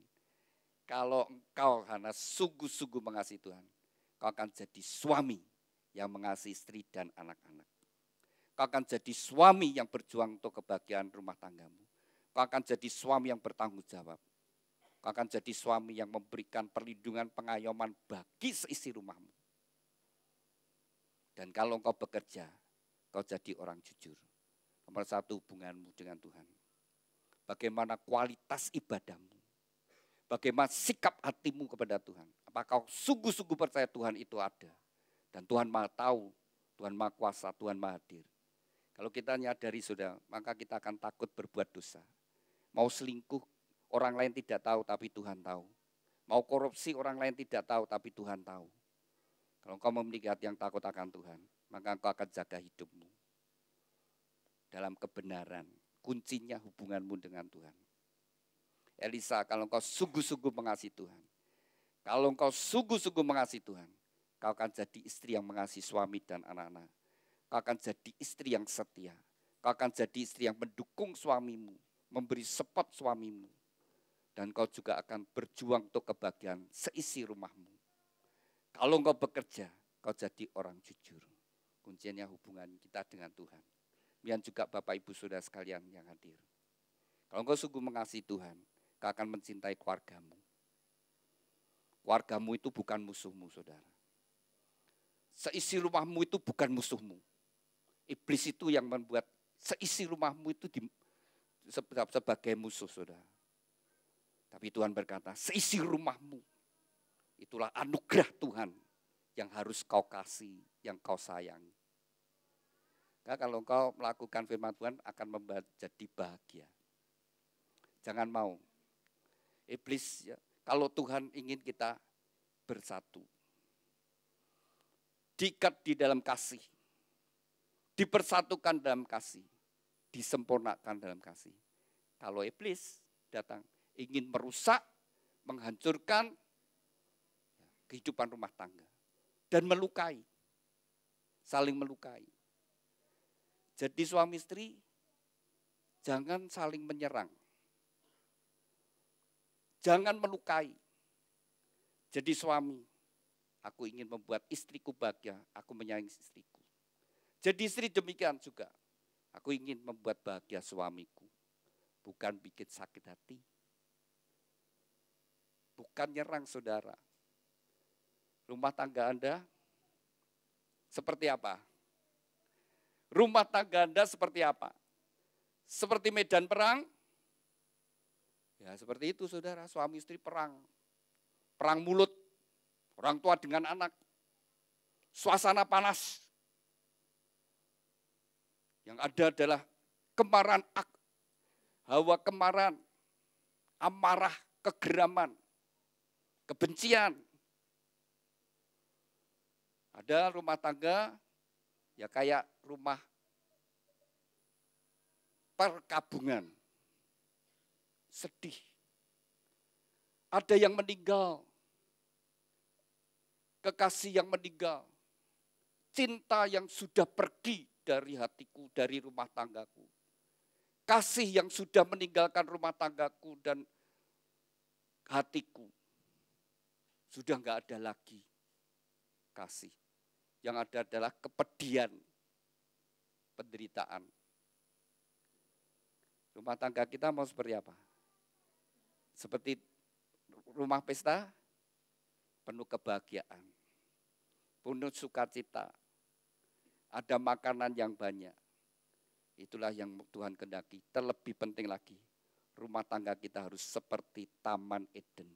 kalau engkau Hanas sungguh-sungguh mengasihi Tuhan, kau akan jadi suami yang mengasihi istri dan anak-anak. Kau akan jadi suami yang berjuang untuk kebahagiaan rumah tanggamu. Kau akan jadi suami yang bertanggung jawab. Kau akan jadi suami yang memberikan perlindungan, pengayoman bagi seisi rumahmu. Dan kalau engkau bekerja, kau jadi orang jujur. Nomor satu, hubunganmu dengan Tuhan. Bagaimana kualitas ibadahmu. Bagaimana sikap hatimu kepada Tuhan? Apakah kau sungguh-sungguh percaya Tuhan itu ada? Dan Tuhan Maha tahu, Tuhan Maha kuasa, Tuhan Maha hadir. Kalau kita nyadari sudah, maka kita akan takut berbuat dosa. Mau selingkuh, orang lain tidak tahu tapi Tuhan tahu. Mau korupsi, orang lain tidak tahu tapi Tuhan tahu. Kalau engkau memiliki hati yang takut akan Tuhan, maka engkau akan jaga hidupmu dalam kebenaran. Kuncinya hubunganmu dengan Tuhan. Elisa, kalau engkau sungguh-sungguh mengasihi Tuhan, kalau engkau sungguh-sungguh mengasihi Tuhan, kau akan jadi istri yang mengasihi suami dan anak-anak. Kau akan jadi istri yang setia. Kau akan jadi istri yang mendukung suamimu, memberi support suamimu. Dan kau juga akan berjuang untuk kebahagiaan seisi rumahmu. Kalau engkau bekerja, kau jadi orang jujur. Kuncinya hubungan kita dengan Tuhan. Dan juga Bapak Ibu Saudara sekalian yang hadir. Kalau engkau sungguh mengasihi Tuhan, kau akan mencintai keluargamu. Keluargamu itu bukan musuhmu, saudara. Seisi rumahmu itu bukan musuhmu. Iblis itu yang membuat seisi rumahmu itu sebagai musuh, saudara. Tapi Tuhan berkata, seisi rumahmu itulah anugerah Tuhan yang harus kau kasih, yang kau sayangi. Kalau kau melakukan firman Tuhan akan menjadi bahagia. Jangan mau. Iblis, ya, kalau Tuhan ingin kita bersatu. Diikat di dalam kasih. Dipersatukan dalam kasih. Disempurnakan dalam kasih. Kalau iblis datang ingin merusak, menghancurkan kehidupan rumah tangga. Dan melukai. Saling melukai. Jadi suami istri jangan saling menyerang. Jangan melukai. Jadi suami, aku ingin membuat istriku bahagia, aku menyayangi istriku. Jadi istri demikian juga. Aku ingin membuat bahagia suamiku. Bukan bikin sakit hati. Bukan nyerang saudara. Rumah tangga Anda seperti apa? Rumah tangga Anda seperti apa? Seperti medan perang? Ya seperti itu saudara, suami istri perang. Perang mulut, orang tua dengan anak. Suasana panas. Yang ada adalah kemarahan, hawa kemarahan, amarah, kegeraman, kebencian. Ada rumah tangga, ya kayak rumah perkabungan. Sedih. Ada yang meninggal. Kekasih yang meninggal. Cinta yang sudah pergi dari hatiku, dari rumah tanggaku. Kasih yang sudah meninggalkan rumah tanggaku dan hatiku. Sudah enggak ada lagi kasih. Yang ada adalah kepedihan, penderitaan. Rumah tangga kita mau seperti apa? Seperti rumah pesta, penuh kebahagiaan, penuh sukacita, ada makanan yang banyak. Itulah yang Tuhan kehendaki. Terlebih penting lagi, rumah tangga kita harus seperti Taman Eden.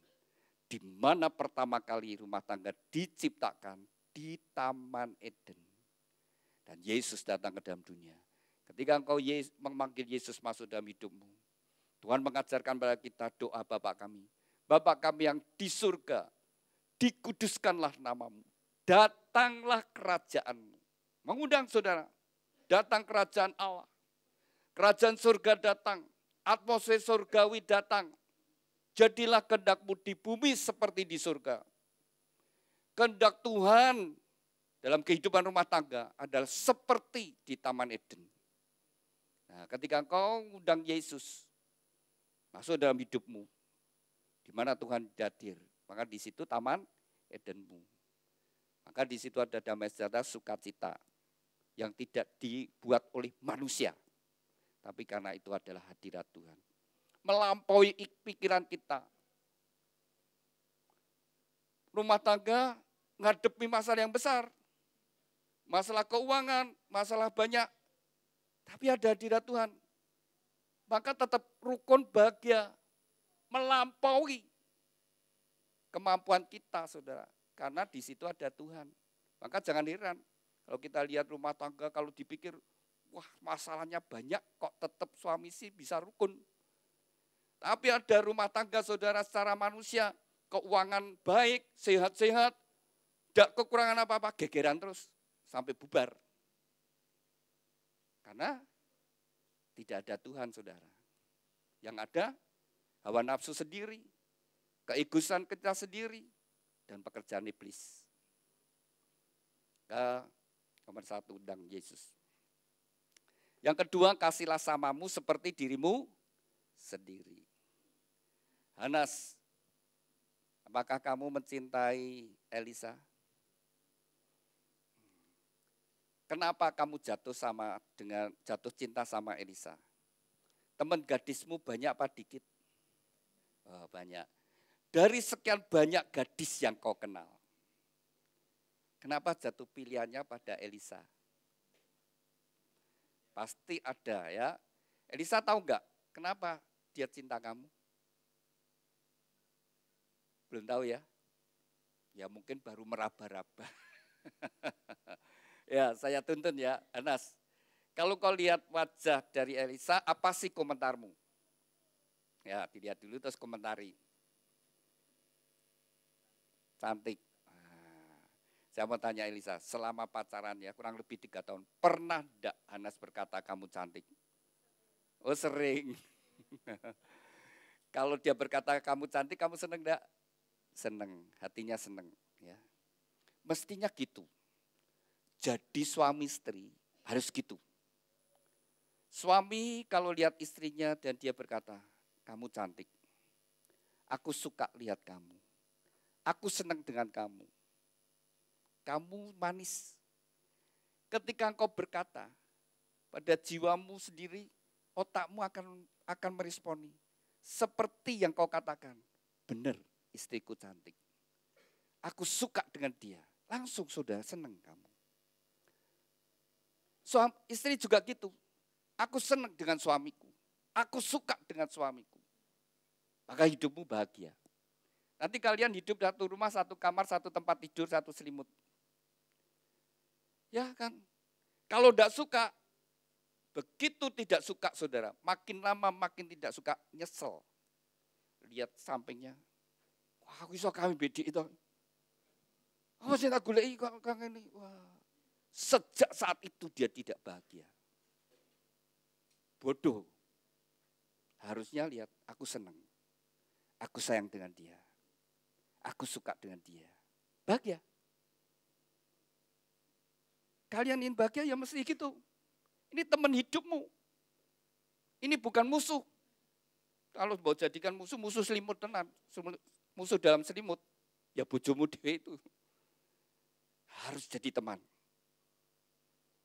Di mana pertama kali rumah tangga diciptakan, di Taman Eden. Dan Yesus datang ke dalam dunia. Ketika engkau memanggil Yesus masuk dalam hidupmu, Tuhan mengajarkan pada kita doa Bapa kami. Bapa kami yang di surga, dikuduskanlah namamu. Datanglah kerajaanmu. Mengundang saudara, datang kerajaan Allah. Kerajaan surga datang, atmosfer surgawi datang. Jadilah kehendakmu di bumi seperti di surga. Kehendak Tuhan dalam kehidupan rumah tangga adalah seperti di Taman Eden. Nah, ketika engkau undang Yesus masuk dalam hidupmu, di mana Tuhan hadir, maka di situ Taman Edenmu. Maka di situ ada damai sejahtera, sukacita yang tidak dibuat oleh manusia, tapi karena itu adalah hadirat Tuhan. Melampaui pikiran kita. Rumah tangga ngadepi masalah yang besar. Masalah keuangan, masalah banyak. Tapi ada hadirat Tuhan. Maka tetap rukun bahagia. Melampaui kemampuan kita, saudara. Karena di situ ada Tuhan. Maka jangan heran kalau kita lihat rumah tangga, kalau dipikir, wah masalahnya banyak, kok tetap suami sih bisa rukun. Tapi ada rumah tangga, saudara, secara manusia, keuangan baik, sehat-sehat, tidak kekurangan apa-apa, gegeran terus sampai bubar. Karena tidak ada Tuhan, saudara. Yang ada hawa nafsu sendiri, keegoisan kita sendiri, dan pekerjaan iblis. Nomor 1, undang Yesus. Yang kedua, kasihlah samamu seperti dirimu sendiri. Hanas, apakah kamu mencintai Elisa? Kenapa kamu jatuh cinta sama Elisa? Teman gadismu banyak apa dikit? Oh, banyak. Dari sekian banyak gadis yang kau kenal, kenapa jatuh pilihannya pada Elisa? Pasti ada ya. Elisa tahu enggak kenapa dia cinta kamu? Belum tahu ya? Ya mungkin baru meraba-raba. Ya saya tuntun ya, Anas. Kalau kau lihat wajah dari Elisa, apa sih komentarmu? Ya dilihat dulu terus komentari. Cantik. Saya mau tanya Elisa, selama pacaran ya kurang lebih 3 tahun, pernah enggak Hanas berkata kamu cantik? Oh sering. Kalau dia berkata kamu cantik, kamu seneng enggak? Seneng, hatinya seneng. Ya. Mestinya gitu. Jadi suami istri harus gitu. Suami kalau lihat istrinya dan dia berkata, kamu cantik. Aku suka lihat kamu. Aku senang dengan kamu. Kamu manis. Ketika engkau berkata pada jiwamu sendiri, otakmu akan meresponi. Seperti yang kau katakan, benar istriku cantik. Aku suka dengan dia. Langsung saudara senang kamu. Istri juga gitu. Aku senang dengan suamiku. Aku suka dengan suamiku. Maka hidupmu bahagia. Nanti kalian hidup satu rumah, satu kamar, satu tempat tidur, satu selimut. Ya kan? Kalau tidak suka, begitu tidak suka saudara, makin lama makin tidak suka, nyesel. Lihat sampingnya, wah aku bisa kami beda itu. Oh saya tak gulai kang ini. Wah. Sejak saat itu dia tidak bahagia. Bodoh. Harusnya lihat, aku senang. Aku sayang dengan dia. Aku suka dengan dia. Bahagia. Kalian ingin bahagia ya mesti gitu. Ini teman hidupmu. Ini bukan musuh. Kalau mau jadikan musuh, musuh selimut tenan. Musuh dalam selimut. Ya bojomu dewe itu. Harus jadi teman.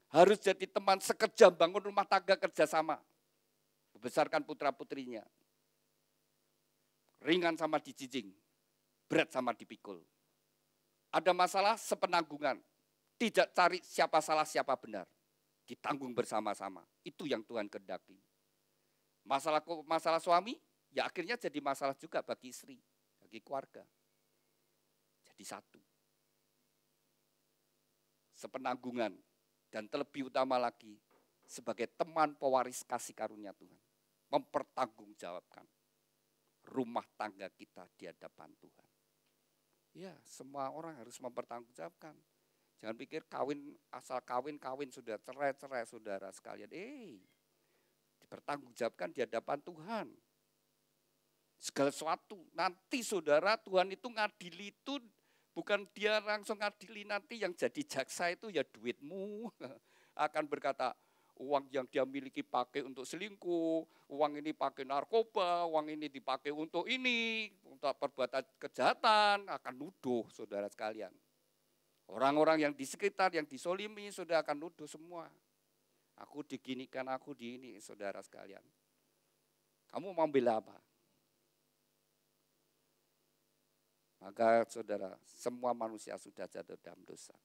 Harus jadi teman sekejam bangun rumah tangga kerjasama. Membesarkan putra-putrinya. Ringan sama dijijing. Berat sama dipikul. Ada masalah sepenanggungan. Tidak cari siapa salah siapa benar. Ditanggung bersama-sama. Itu yang Tuhan kehendaki. Masalah suami, ya akhirnya jadi masalah juga bagi istri. Bagi keluarga. Jadi satu. Sepenanggungan. Dan terlebih utama lagi, sebagai teman pewaris kasih karunia Tuhan. Mempertanggungjawabkan rumah tangga kita di hadapan Tuhan. Ya, semua orang harus mempertanggungjawabkan. Jangan pikir kawin, asal kawin sudah cerai saudara sekalian. Dipertanggungjawabkan di hadapan Tuhan. Segala sesuatu, nanti saudara Tuhan itu ngadili itu, bukan dia langsung ngadili, nanti yang jadi jaksa itu ya duitmu. Akan berkata, uang yang dia miliki pakai untuk selingkuh, uang ini pakai narkoba, uang ini dipakai untuk ini, untuk perbuatan kejahatan, akan nuduh saudara sekalian. Orang-orang yang di sekitar, yang disolimi, sudah akan nuduh semua. Aku diginikan, aku di ini, saudara sekalian. Kamu mau bela apa? Maka saudara, semua manusia sudah jatuh dalam dosa.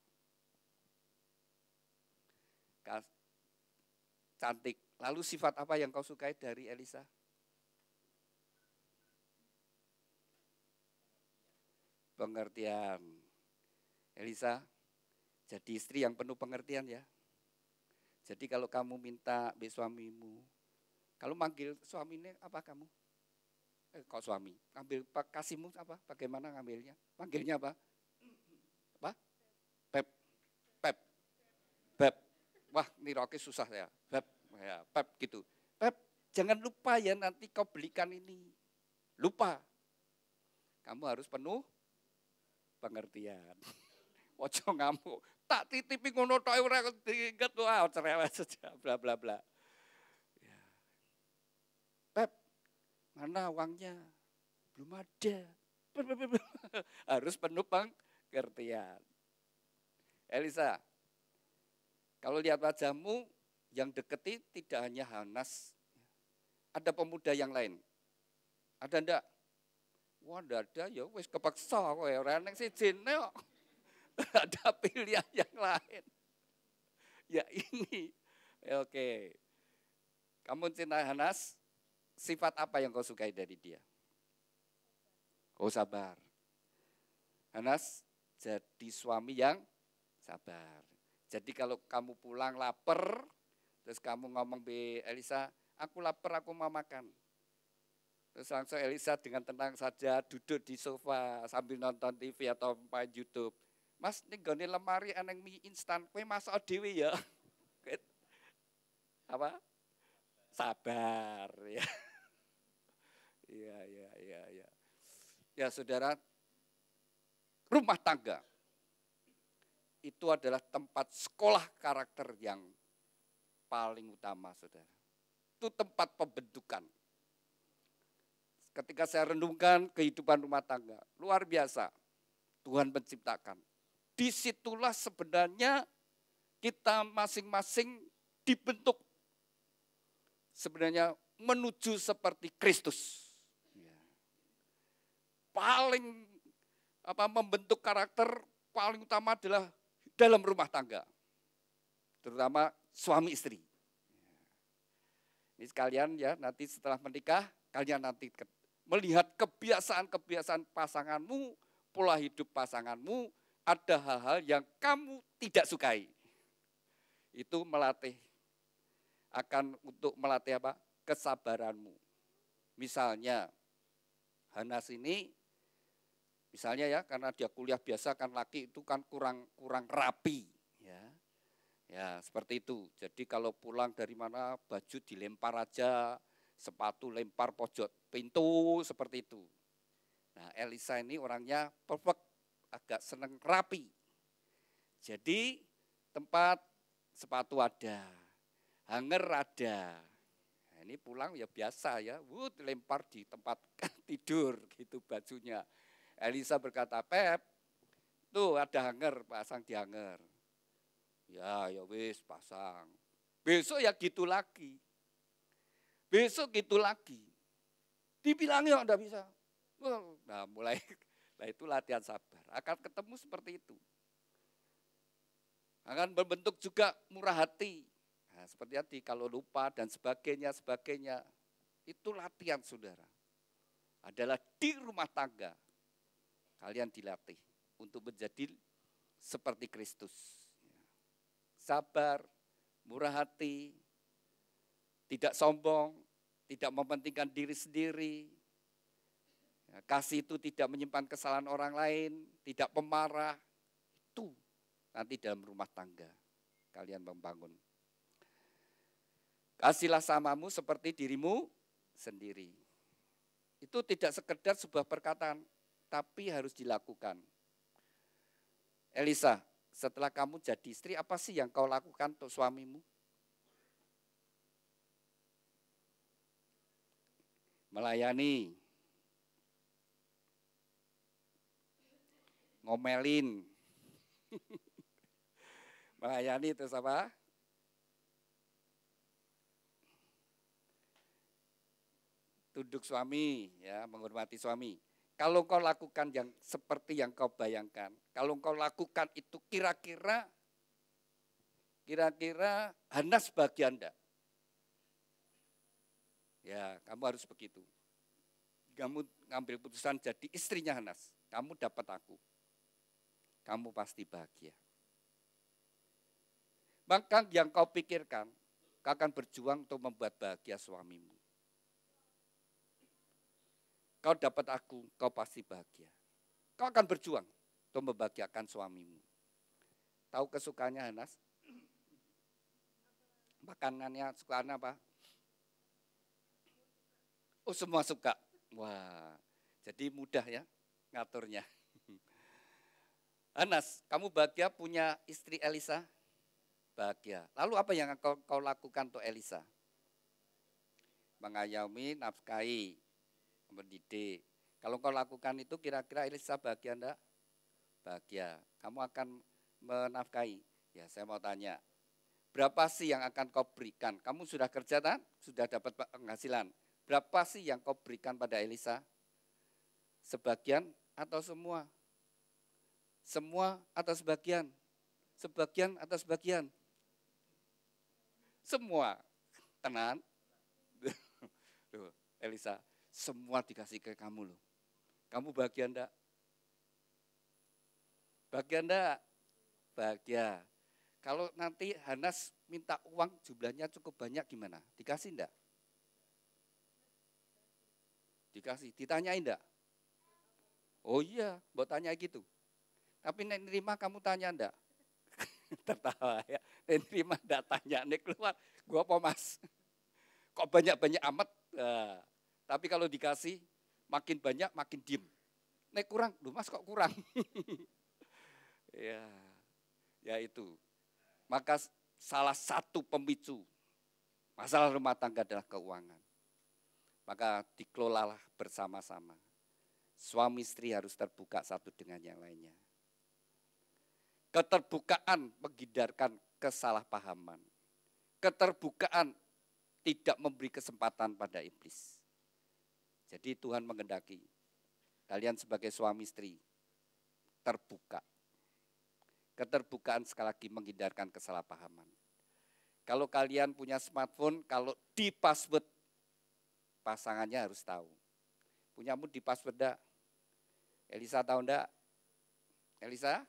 Cantik. Lalu sifat apa yang kau sukai dari Elisa? pengertian. Elisa, jadi istri yang penuh pengertian ya. Jadi kalau kamu minta suamimu, kalau manggil suaminya apa kamu? Kok suami? Ambil kasihmu apa? Bagaimana ngambilnya? Panggilnya apa? Apa? Beb. Beb. Beb. Wah, ini roke susah ya. Beb. Ya, Beb gitu. Beb, jangan lupa ya nanti kau belikan ini. Lupa. Kamu harus penuh pengertian. Ojo ngamuk. Tak titipi ngono tok ora diinget wae cerewet saja bla bla bla. Ya. Beb, mana uangnya? Belum ada. Harus penuh pengertian. Elisa, kalau lihat wajahmu yang deketi tidak hanya Hanas, ada pemuda yang lain. Ada ndak? Wah, ndak ada ya wis kepeksa kowe ora ning sijine kok. Ada pilihan yang lain. Ya ini. Oke. Kamu cinta Hanas, sifat apa yang kau sukai dari dia? Oh, sabar. Hanas jadi suami yang sabar. Jadi kalau kamu pulang lapar, terus kamu ngomong be Elisa, aku lapar, aku mau makan. Terus langsung Elisa dengan tenang saja duduk di sofa sambil nonton TV atau main YouTube. Mas, ini gini lemari aneng mie instan, kowe masak dhewe ya. Apa? Sabar ya. Iya. Ya saudara, rumah tangga itu adalah tempat sekolah karakter yang paling utama, saudara. Itu tempat pembentukan. Ketika saya renungkan kehidupan rumah tangga, luar biasa. Tuhan menciptakan. Disitulah sebenarnya kita masing-masing dibentuk. Sebenarnya menuju seperti Kristus. Paling membentuk karakter paling utama adalah dalam rumah tangga. Terutama suami istri. Ini sekalian ya, nanti setelah menikah, kalian nanti melihat kebiasaan-kebiasaan pasanganmu, pola hidup pasanganmu, ada hal-hal yang kamu tidak sukai. Itu untuk melatih apa? Kesabaranmu. Misalnya, Hanas ini, misalnya ya, karena dia kuliah biasa kan laki itu kan kurang rapi. Ya, seperti itu. Jadi kalau pulang dari mana, baju dilempar aja, sepatu lempar pojok pintu, seperti itu. Nah, Elisa ini orangnya perfect, agak seneng rapi. Jadi tempat sepatu ada, hanger ada. Nah, ini pulang ya biasa ya, lempar di tempat tidur gitu bajunya. Elisa berkata, Pep, tuh ada hanger, pasang di hanger. Ya wis pasang. Besok ya gitu lagi. Besok gitu lagi. Dibilangnya enggak bisa. Nah mulai itu latihan sabar. Akan ketemu seperti itu. Akan berbentuk juga murah hati. Nah, seperti tadi kalau lupa dan sebagainya. Itu latihan saudara. Adalah di rumah tangga. Kalian dilatih untuk menjadi seperti Kristus. Sabar, murah hati, tidak sombong, tidak mementingkan diri sendiri. Kasih itu tidak menyimpan kesalahan orang lain, tidak pemarah. Itu nanti dalam rumah tangga kalian membangun. Kasihlah samamu seperti dirimu sendiri. Itu tidak sekedar sebuah perkataan, tapi harus dilakukan. Elisa, setelah kamu jadi istri, apa sih yang kau lakukan untuk suamimu? Melayani, ngomelin, melayani itu apa? Tunduk suami, ya, menghormati suami. Kalau kau lakukan yang seperti yang kau bayangkan, kalau kau lakukan itu kira-kira Hanas bagian enggak? Ya, kamu harus begitu. kamu ngambil putusan jadi istrinya Hanas, kamu dapat aku. Kamu pasti bahagia. Maka yang kau pikirkan, kau akan berjuang untuk membuat bahagia suamimu. Kau dapat aku, kau pasti bahagia. Kau akan berjuang untuk membahagiakan suamimu. Tahu kesukaannya Hanas? Makanannya sukaan apa? Oh, semua suka. Wah, jadi mudah ya ngaturnya. Hanas, kamu bahagia punya istri Elisa? Bahagia. Lalu apa yang kau lakukan untuk Elisa? Mengayomi, nafkahi, mendidik. Kalau kau lakukan itu kira-kira Elisa bahagia enggak? Bahagia. Kamu akan menafkahi. Ya, saya mau tanya. Berapa sih yang akan kau berikan? Kamu sudah kerja kan? Sudah dapat penghasilan. Berapa sih yang kau berikan pada Elisa? Sebagian atau semua? Semua atau sebagian? Sebagian atau sebagian? Semua. Tenan. Elisa, semua dikasih ke kamu loh. Kamu bahagia enggak? Bahagia enggak? Bahagia. Kalau nanti Hanas minta uang jumlahnya cukup banyak gimana? Dikasih enggak? Dikasih. Ditanyain enggak? Oh iya, buat tanya gitu. Tapi nek nerima kamu tanya enggak? Tertawa ya. Nek nerima enggak tanya, nek keluar, gua apa mas? Kok banyak-banyak amat? Nah, tapi kalau dikasih makin banyak makin diem. Nek kurang, loh mas kok kurang? Ya itu. Maka salah satu pemicu masalah rumah tangga adalah keuangan. Maka dikelolalah bersama-sama. Suami istri harus terbuka satu dengan yang lainnya. Keterbukaan menghindarkan kesalahpahaman. Keterbukaan tidak memberi kesempatan pada iblis. Jadi Tuhan menghendaki kalian sebagai suami istri terbuka. Keterbukaan sekali lagi menghindarkan kesalahpahaman. Kalau kalian punya smartphone, kalau di password, pasangannya harus tahu. Punyamu di password enggak? Elisa tahu enggak? Elisa?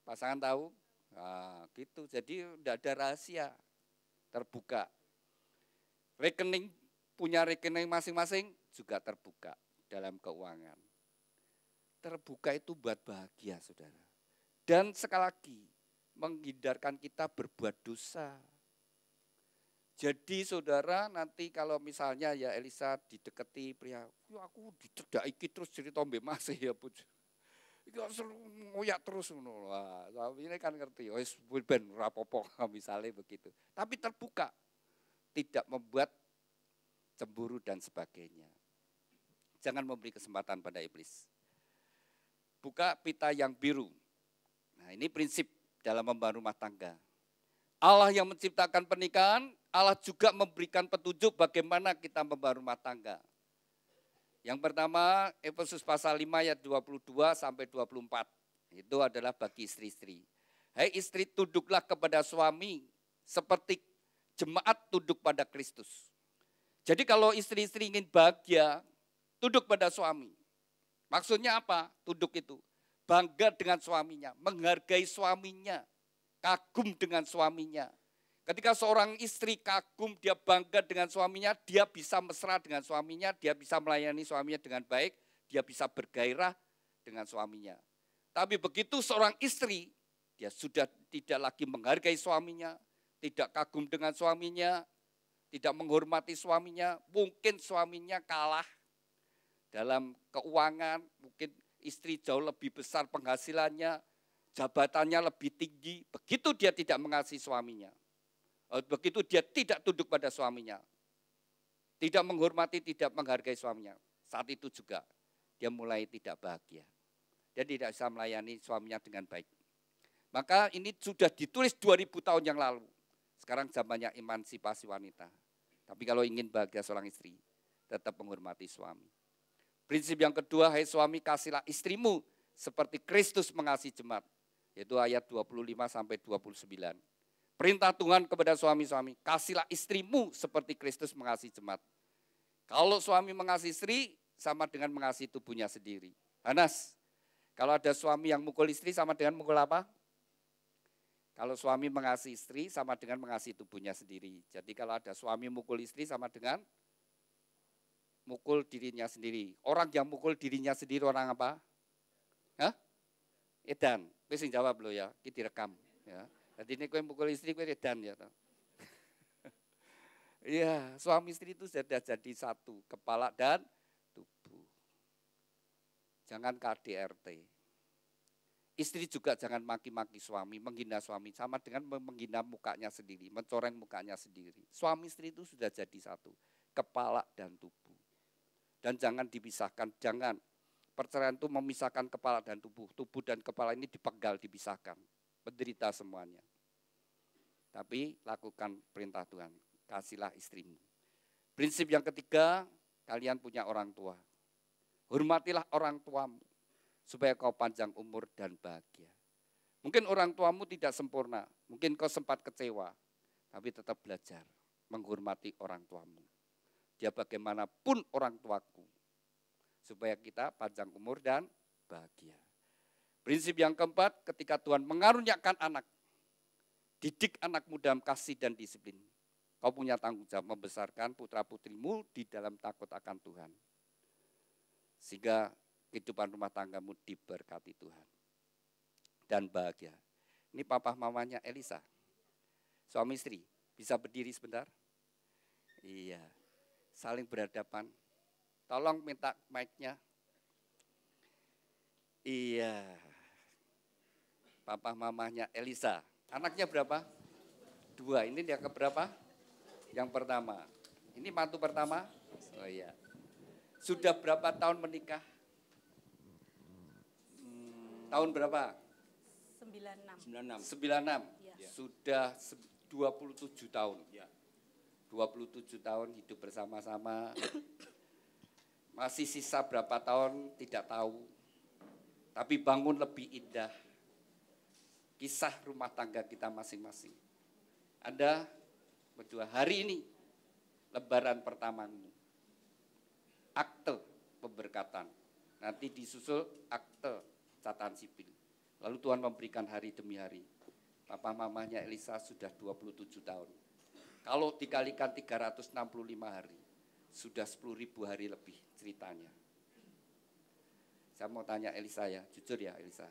Pasangan tahu? Nah, gitu. Jadi enggak ada rahasia. Terbuka. Rekening, punya rekening masing-masing juga terbuka dalam keuangan. Terbuka itu buat bahagia, saudara. Dan sekali lagi, menghindarkan kita berbuat dosa. Jadi saudara nanti kalau misalnya ya Elisa didekati pria, ya aku dicedaki terus cerita mbek Mas ya Bu. Iki ngoyak terus ngono. Wah, ini kan ngerti, wis ben ora apa-apa misalnya begitu. Tapi terbuka, tidak membuat cemburu dan sebagainya. Jangan memberi kesempatan pada iblis. Buka pita yang biru. Nah, ini prinsip dalam membangun rumah tangga. Allah yang menciptakan pernikahan, Allah juga memberikan petunjuk bagaimana kita membangun rumah tangga. Yang pertama, Efesus pasal 5 ayat 22 sampai 24. Itu adalah bagi istri-istri. Hai istri, tunduklah kepada suami seperti jemaat tunduk pada Kristus. Jadi kalau istri-istri ingin bahagia, tunduk pada suami. Maksudnya apa? Tunduk itu. Bangga dengan suaminya, menghargai suaminya, kagum dengan suaminya. Ketika seorang istri kagum, dia bangga dengan suaminya, dia bisa mesra dengan suaminya, dia bisa melayani suaminya dengan baik, dia bisa bergairah dengan suaminya. Tapi begitu seorang istri, dia sudah tidak lagi menghargai suaminya, tidak kagum dengan suaminya, tidak menghormati suaminya, mungkin suaminya kalah dalam keuangan, mungkin istri jauh lebih besar penghasilannya, jabatannya lebih tinggi, begitu dia tidak mengasihi suaminya. Begitu dia tidak tunduk pada suaminya, tidak menghormati, tidak menghargai suaminya. Saat itu juga dia mulai tidak bahagia. Dia tidak bisa melayani suaminya dengan baik. Maka ini sudah ditulis 2000 tahun yang lalu. Sekarang zamannya emansipasi wanita. Tapi kalau ingin bahagia seorang istri, tetap menghormati suami. Prinsip yang kedua, hai suami kasihlah istrimu seperti Kristus mengasihi jemaat. Yaitu ayat 25 sampai 29. Perintah Tuhan kepada suami-suami, kasihlah istrimu seperti Kristus mengasihi jemaat. Kalau suami mengasihi istri, sama dengan mengasihi tubuhnya sendiri. Anas, kalau ada suami yang mukul istri sama dengan mukul apa? Kalau suami mengasihi istri sama dengan mengasihi tubuhnya sendiri. Jadi kalau ada suami mukul istri sama dengan mukul dirinya sendiri. Orang yang mukul dirinya sendiri orang apa? Hah? Edan. Kowe sing jawab lo ya, iki direkam ya. Jadi ini kowe mukul istri kowe edan ya. Iya, suami istri itu sudah jadi satu, kepala dan tubuh. Jangan KDRT. Istri juga jangan maki-maki suami, menghina suami. Sama dengan menghina mukanya sendiri, mencoreng mukanya sendiri. Suami istri itu sudah jadi satu, kepala dan tubuh. Dan jangan dipisahkan, jangan. Perceraian itu memisahkan kepala dan tubuh. Tubuh dan kepala ini dipenggal, dipisahkan. Menderita semuanya. Tapi lakukan perintah Tuhan. Kasihlah istrimu. Prinsip yang ketiga, kalian punya orang tua. Hormatilah orang tuamu, supaya kau panjang umur dan bahagia. Mungkin orang tuamu tidak sempurna, mungkin kau sempat kecewa, tapi tetap belajar menghormati orang tuamu. Dia bagaimanapun orang tuaku, supaya kita panjang umur dan bahagia. Prinsip yang keempat, ketika Tuhan mengaruniakan anak, didik anakmu dalam kasih dan disiplin. Kau punya tanggung jawab membesarkan putra-putrimu di dalam takut akan Tuhan. Sehingga kehidupan rumah tanggamu diberkati Tuhan. Dan bahagia. Ini papa mamanya Elisa. Suami istri, bisa berdiri sebentar? Iya, saling berhadapan. Tolong minta mic-nya. Iya. Papa mamanya Elisa. Anaknya berapa? 2. Ini dia keberapa? Yang pertama. Ini mantu pertama? Oh iya. Sudah berapa tahun menikah? Tahun berapa? 96. 96. Ya. Sudah 27 tahun. 27 tahun hidup bersama-sama. Masih sisa berapa tahun tidak tahu. Tapi bangun lebih indah. Kisah rumah tangga kita masing-masing. Anda berdua hari ini lebaran pertamamu. Akte pemberkatan. Nanti disusul akte catatan sipil. Lalu Tuhan memberikan hari demi hari. Papa mamanya Elisa sudah 27 tahun. Kalau dikalikan 365 hari, sudah 10.000 hari lebih ceritanya. Saya mau tanya Elisa ya, jujur ya Elisa.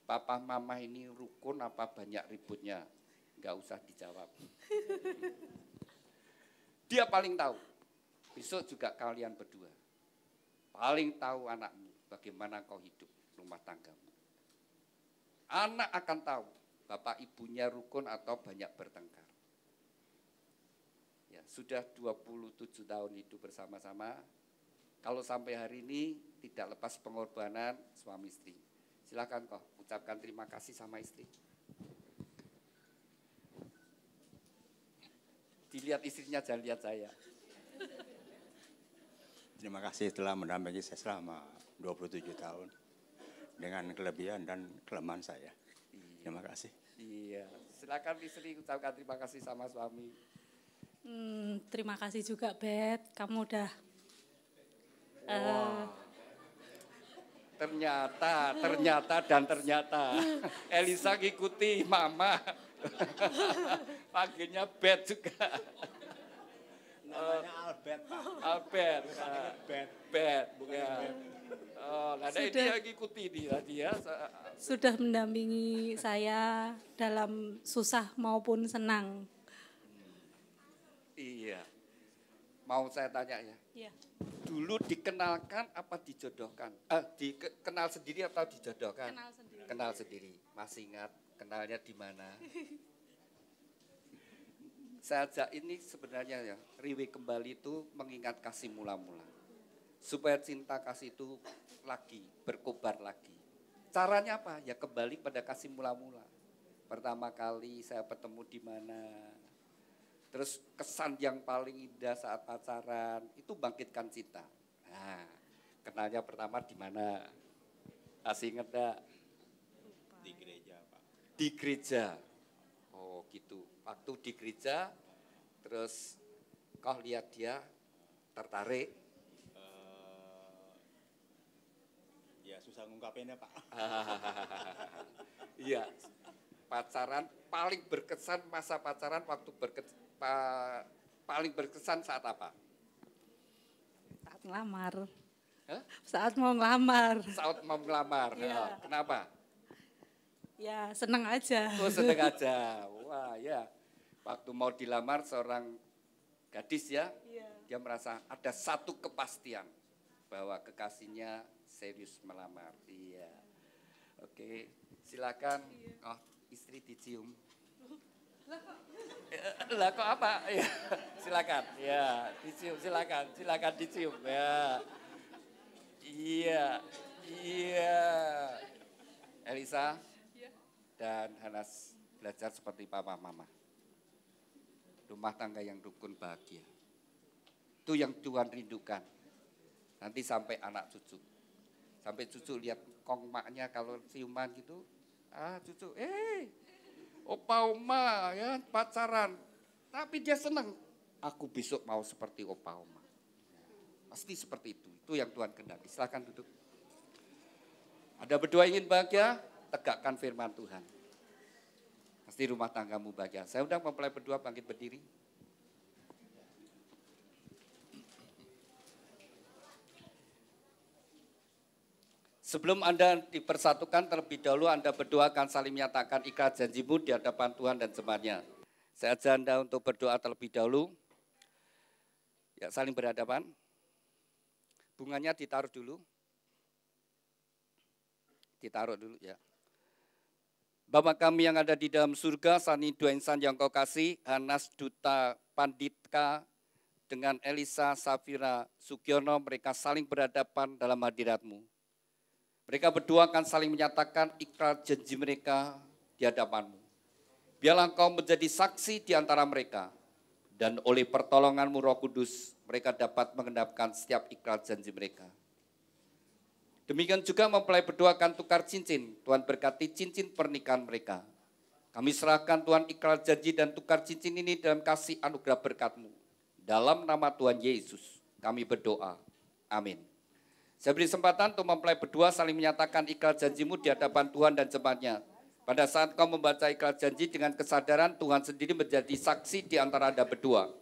Papa mama ini rukun apa banyak ributnya? Enggak usah dijawab. Dia paling tahu. Besok juga kalian berdua. Paling tahu anakmu bagaimana kau hidup rumah tanggamu. Anak akan tahu bapak ibunya rukun atau banyak bertengkar. Ya, sudah 27 tahun hidup bersama-sama. Kalau sampai hari ini tidak lepas pengorbanan suami istri. Silakan kau ucapkan terima kasih sama istri. Dilihat istrinya, jangan lihat saya. Terima kasih telah mendampingi saya selama 27 tahun dengan kelebihan dan kelemahan saya. Terima kasih. Iya, silakan istri ucapkan terima kasih sama suami. Terima kasih juga Bet, kamu udah Ternyata Elisa ngikuti mama. Panggilnya Bet juga. Namanya Albert, Pak. Albert. Bet. Bukan Ya. Bet. Oh, nah ini yang ngikuti dia. sudah mendampingi saya dalam susah maupun senang. Iya. Mau saya tanya ya. Iya. Dulu dikenalkan apa dijodohkan? Dikenal sendiri atau dijodohkan? Kenal sendiri. Kenal sendiri. Masih ingat kenalnya di mana? Saya ajak ini sebenarnya ya, riwi kembali itu mengingat kasih mula-mula. Supaya cinta kasih itu lagi, berkobar lagi. Caranya apa? Ya kembali pada kasih mula-mula. Pertama kali saya bertemu di mana? Terus kesan yang paling indah saat pacaran, itu bangkitkan cinta. Nah, kenalnya pertama di mana? Masih ingat enggak? Di gereja, Pak. Di gereja. Waktu di gereja, terus kau lihat dia Tertarik? Ya susah ngungkapinnya Pak. Iya, pacaran paling berkesan, masa pacaran waktu paling berkesan saat apa? Saat ngelamar. Hah? Saat mau ngelamar. Saat mau ngelamar. Iya. Kenapa? Ya seneng aja. Oh, seneng aja. Wah ya, waktu mau dilamar seorang gadis ya, dia merasa ada satu kepastian bahwa kekasihnya serius melamar. Iya. Oke, silakan. Oh, istri dicium. Lah kok apa? Ya, silakan. Ya, dicium, silakan dicium. Ya. Iya. Elisa dan Hanas belajar seperti papa mama. Rumah tangga yang rukun bahagia. Itu yang Tuhan rindukan. Nanti sampai anak cucu. Sampai cucu lihat kong maknya kalau ciuman gitu. Cucu, opa oma ya pacaran. Tapi dia senang. Aku besok mau seperti opa oma. Pasti seperti itu. Itu yang Tuhan kehendaki. Silakan duduk. Ada berdua ingin bahagia, tegakkan firman Tuhan. Pasti rumah tanggamu bahagia. Saya undang mempelai berdua bangkit berdiri. Sebelum Anda dipersatukan terlebih dahulu, Anda berdua akan saling menyatakan ikrar janjimu di hadapan Tuhan dan jemaatnya. Saya ajak Anda untuk berdoa terlebih dahulu. Ya, saling berhadapan. Bunganya ditaruh dulu. Ditaruh dulu ya. Bapa kami yang ada di dalam surga, saat ini dua insan yang kau kasih, Hanas Duta Pandita dengan Elisa Safira Sugiono, mereka saling berhadapan dalam hadirat-Mu. Mereka berdua akan saling menyatakan ikrar janji mereka di hadapan-Mu. Biarlah Engkau menjadi saksi di antara mereka, dan oleh pertolongan-Mu Roh Kudus, mereka dapat mengenapkan setiap ikrar janji mereka. Demikian juga mempelai berdua akan tukar cincin. Tuhan berkati cincin pernikahan mereka. Kami serahkan Tuhan ikrar janji dan tukar cincin ini dalam kasih anugerah berkat-Mu. Dalam nama Tuhan Yesus kami berdoa. Amin. Saya beri kesempatan untuk mempelai berdua saling menyatakan ikrar janji-Mu di hadapan Tuhan dan jemaatnya. Pada saat kau membaca ikrar janji dengan kesadaran Tuhan sendiri menjadi saksi di antara Anda berdua.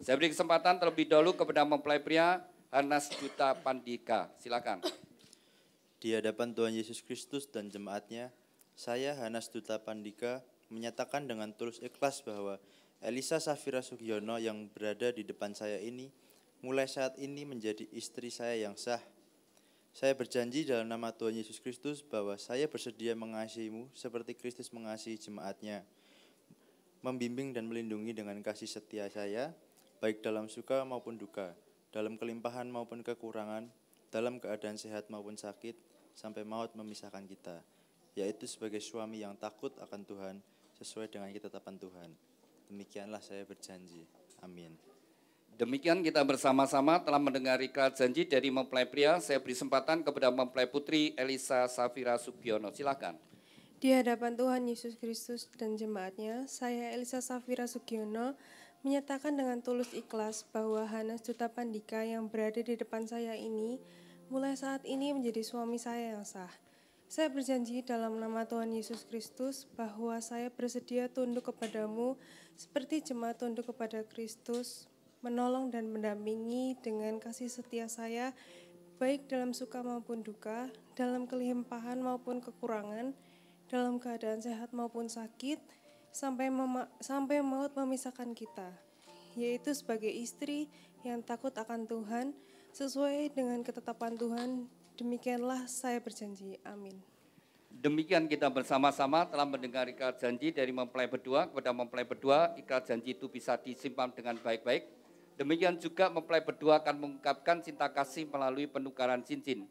Saya beri kesempatan terlebih dahulu kepada mempelai pria Hanas Duta Pandita. Silakan. Di hadapan Tuhan Yesus Kristus dan jemaatnya, saya Hanas Duta Pandita menyatakan dengan tulus ikhlas bahwa Elisa Safira Sugiono yang berada di depan saya ini mulai saat ini menjadi istri saya yang sah. Saya berjanji dalam nama Tuhan Yesus Kristus bahwa saya bersedia mengasihimu seperti Kristus mengasihi jemaatnya, membimbing dan melindungi dengan kasih setia saya, baik dalam suka maupun duka, dalam kelimpahan maupun kekurangan, dalam keadaan sehat maupun sakit, sampai maut memisahkan kita, yaitu sebagai suami yang takut akan Tuhan, sesuai dengan ketetapan Tuhan. Demikianlah saya berjanji. Amin. Demikian kita bersama-sama telah mendengar ikrar janji dari mempelai pria. Saya beri kesempatan kepada mempelai putri Elisa Safira Sugiono. Silakan. Di hadapan Tuhan Yesus Kristus dan jemaatnya, saya Elisa Safira Sugiono menyatakan dengan tulus ikhlas bahwa Hanas Duta Pandita yang berada di depan saya ini mulai saat ini menjadi suami saya yang sah. Saya berjanji dalam nama Tuhan Yesus Kristus bahwa saya bersedia tunduk kepadamu seperti jemaat tunduk kepada Kristus, menolong dan mendampingi dengan kasih setia saya, baik dalam suka maupun duka, dalam kelimpahan maupun kekurangan, dalam keadaan sehat maupun sakit, sampai maut memisahkan kita, yaitu sebagai istri yang takut akan Tuhan, sesuai dengan ketetapan Tuhan. Demikianlah saya berjanji. Amin. Demikian kita bersama-sama telah mendengar ikrar janji dari mempelai berdua kepada mempelai berdua. Ikrar janji itu bisa disimpan dengan baik-baik. Demikian juga mempelai berdua akan mengungkapkan cinta kasih melalui penukaran cincin.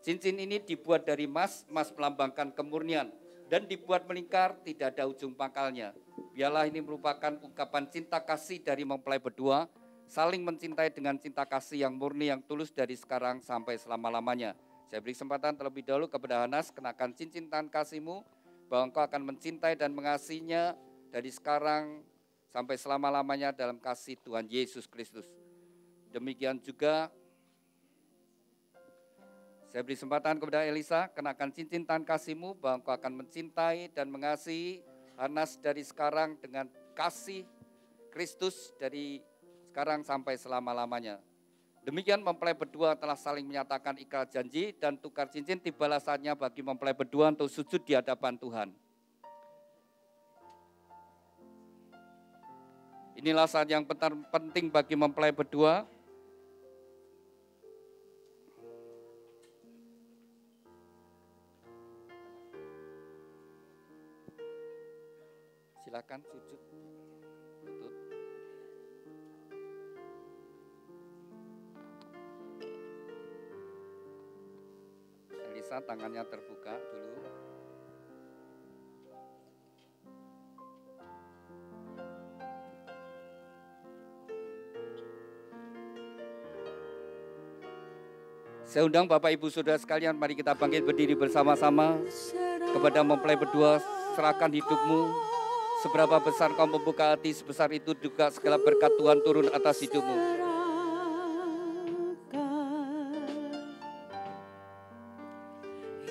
Cincin ini dibuat dari emas, emas melambangkan kemurnian, dan dibuat melingkar, tidak ada ujung pangkalnya. Biarlah ini merupakan ungkapan cinta kasih dari mempelai berdua, saling mencintai dengan cinta kasih yang murni, yang tulus dari sekarang sampai selama-lamanya. Saya beri kesempatan terlebih dahulu kepada Hanas, kenakan cincin tangan kasihmu, bahwa engkau akan mencintai dan mengasihinya dari sekarang sampai selama-lamanya dalam kasih Tuhan Yesus Kristus. Demikian juga saya beri kesempatan kepada Elisa, kenakan cincin tangan kasih-Mu bahwa Engkau akan mencintai dan mengasihi Hanas dari sekarang dengan kasih Kristus dari sekarang sampai selama-lamanya. Demikian mempelai berdua telah saling menyatakan ikrar janji dan tukar cincin. Tibalah saatnya bagi mempelai berdua untuk sujud di hadapan Tuhan. Inilah saat yang penting bagi mempelai berdua. Silakan sujud. Lutut. Elisa tangannya terbuka dulu. Saya undang Bapak Ibu Saudara sekalian, mari kita bangkit berdiri bersama-sama. Kepada mempelai berdua, serahkan hidupmu. Seberapa besar kau membuka hati, sebesar itu juga segala berkat Tuhan turun atas hidupmu.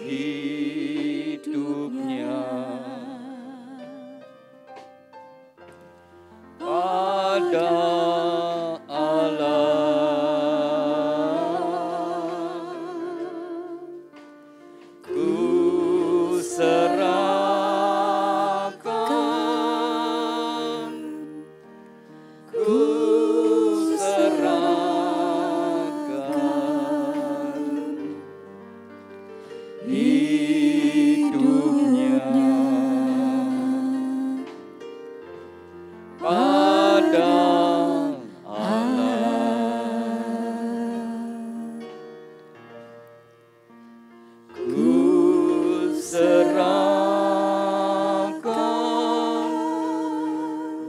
Hidupnya pada Allah, ku serahkan, ku serahkan hidupnya pada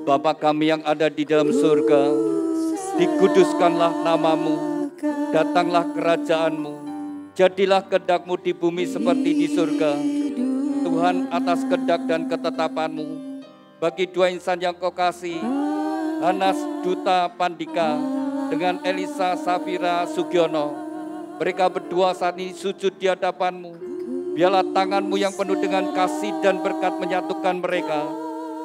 Bapa kami yang ada di dalam surga, dikuduskanlah namamu, datanglah kerajaanmu, jadilah kehendak-Mu di bumi seperti di surga. Tuhan, atas kehendak dan ketetapan-Mu, bagi dua insan yang Kau kasih, Hanas Duta Pandika dengan Elisa Safira Sugiono, mereka berdua saat ini sujud di hadapan-Mu. Biarlah tangan-Mu yang penuh dengan kasih dan berkat menyatukan mereka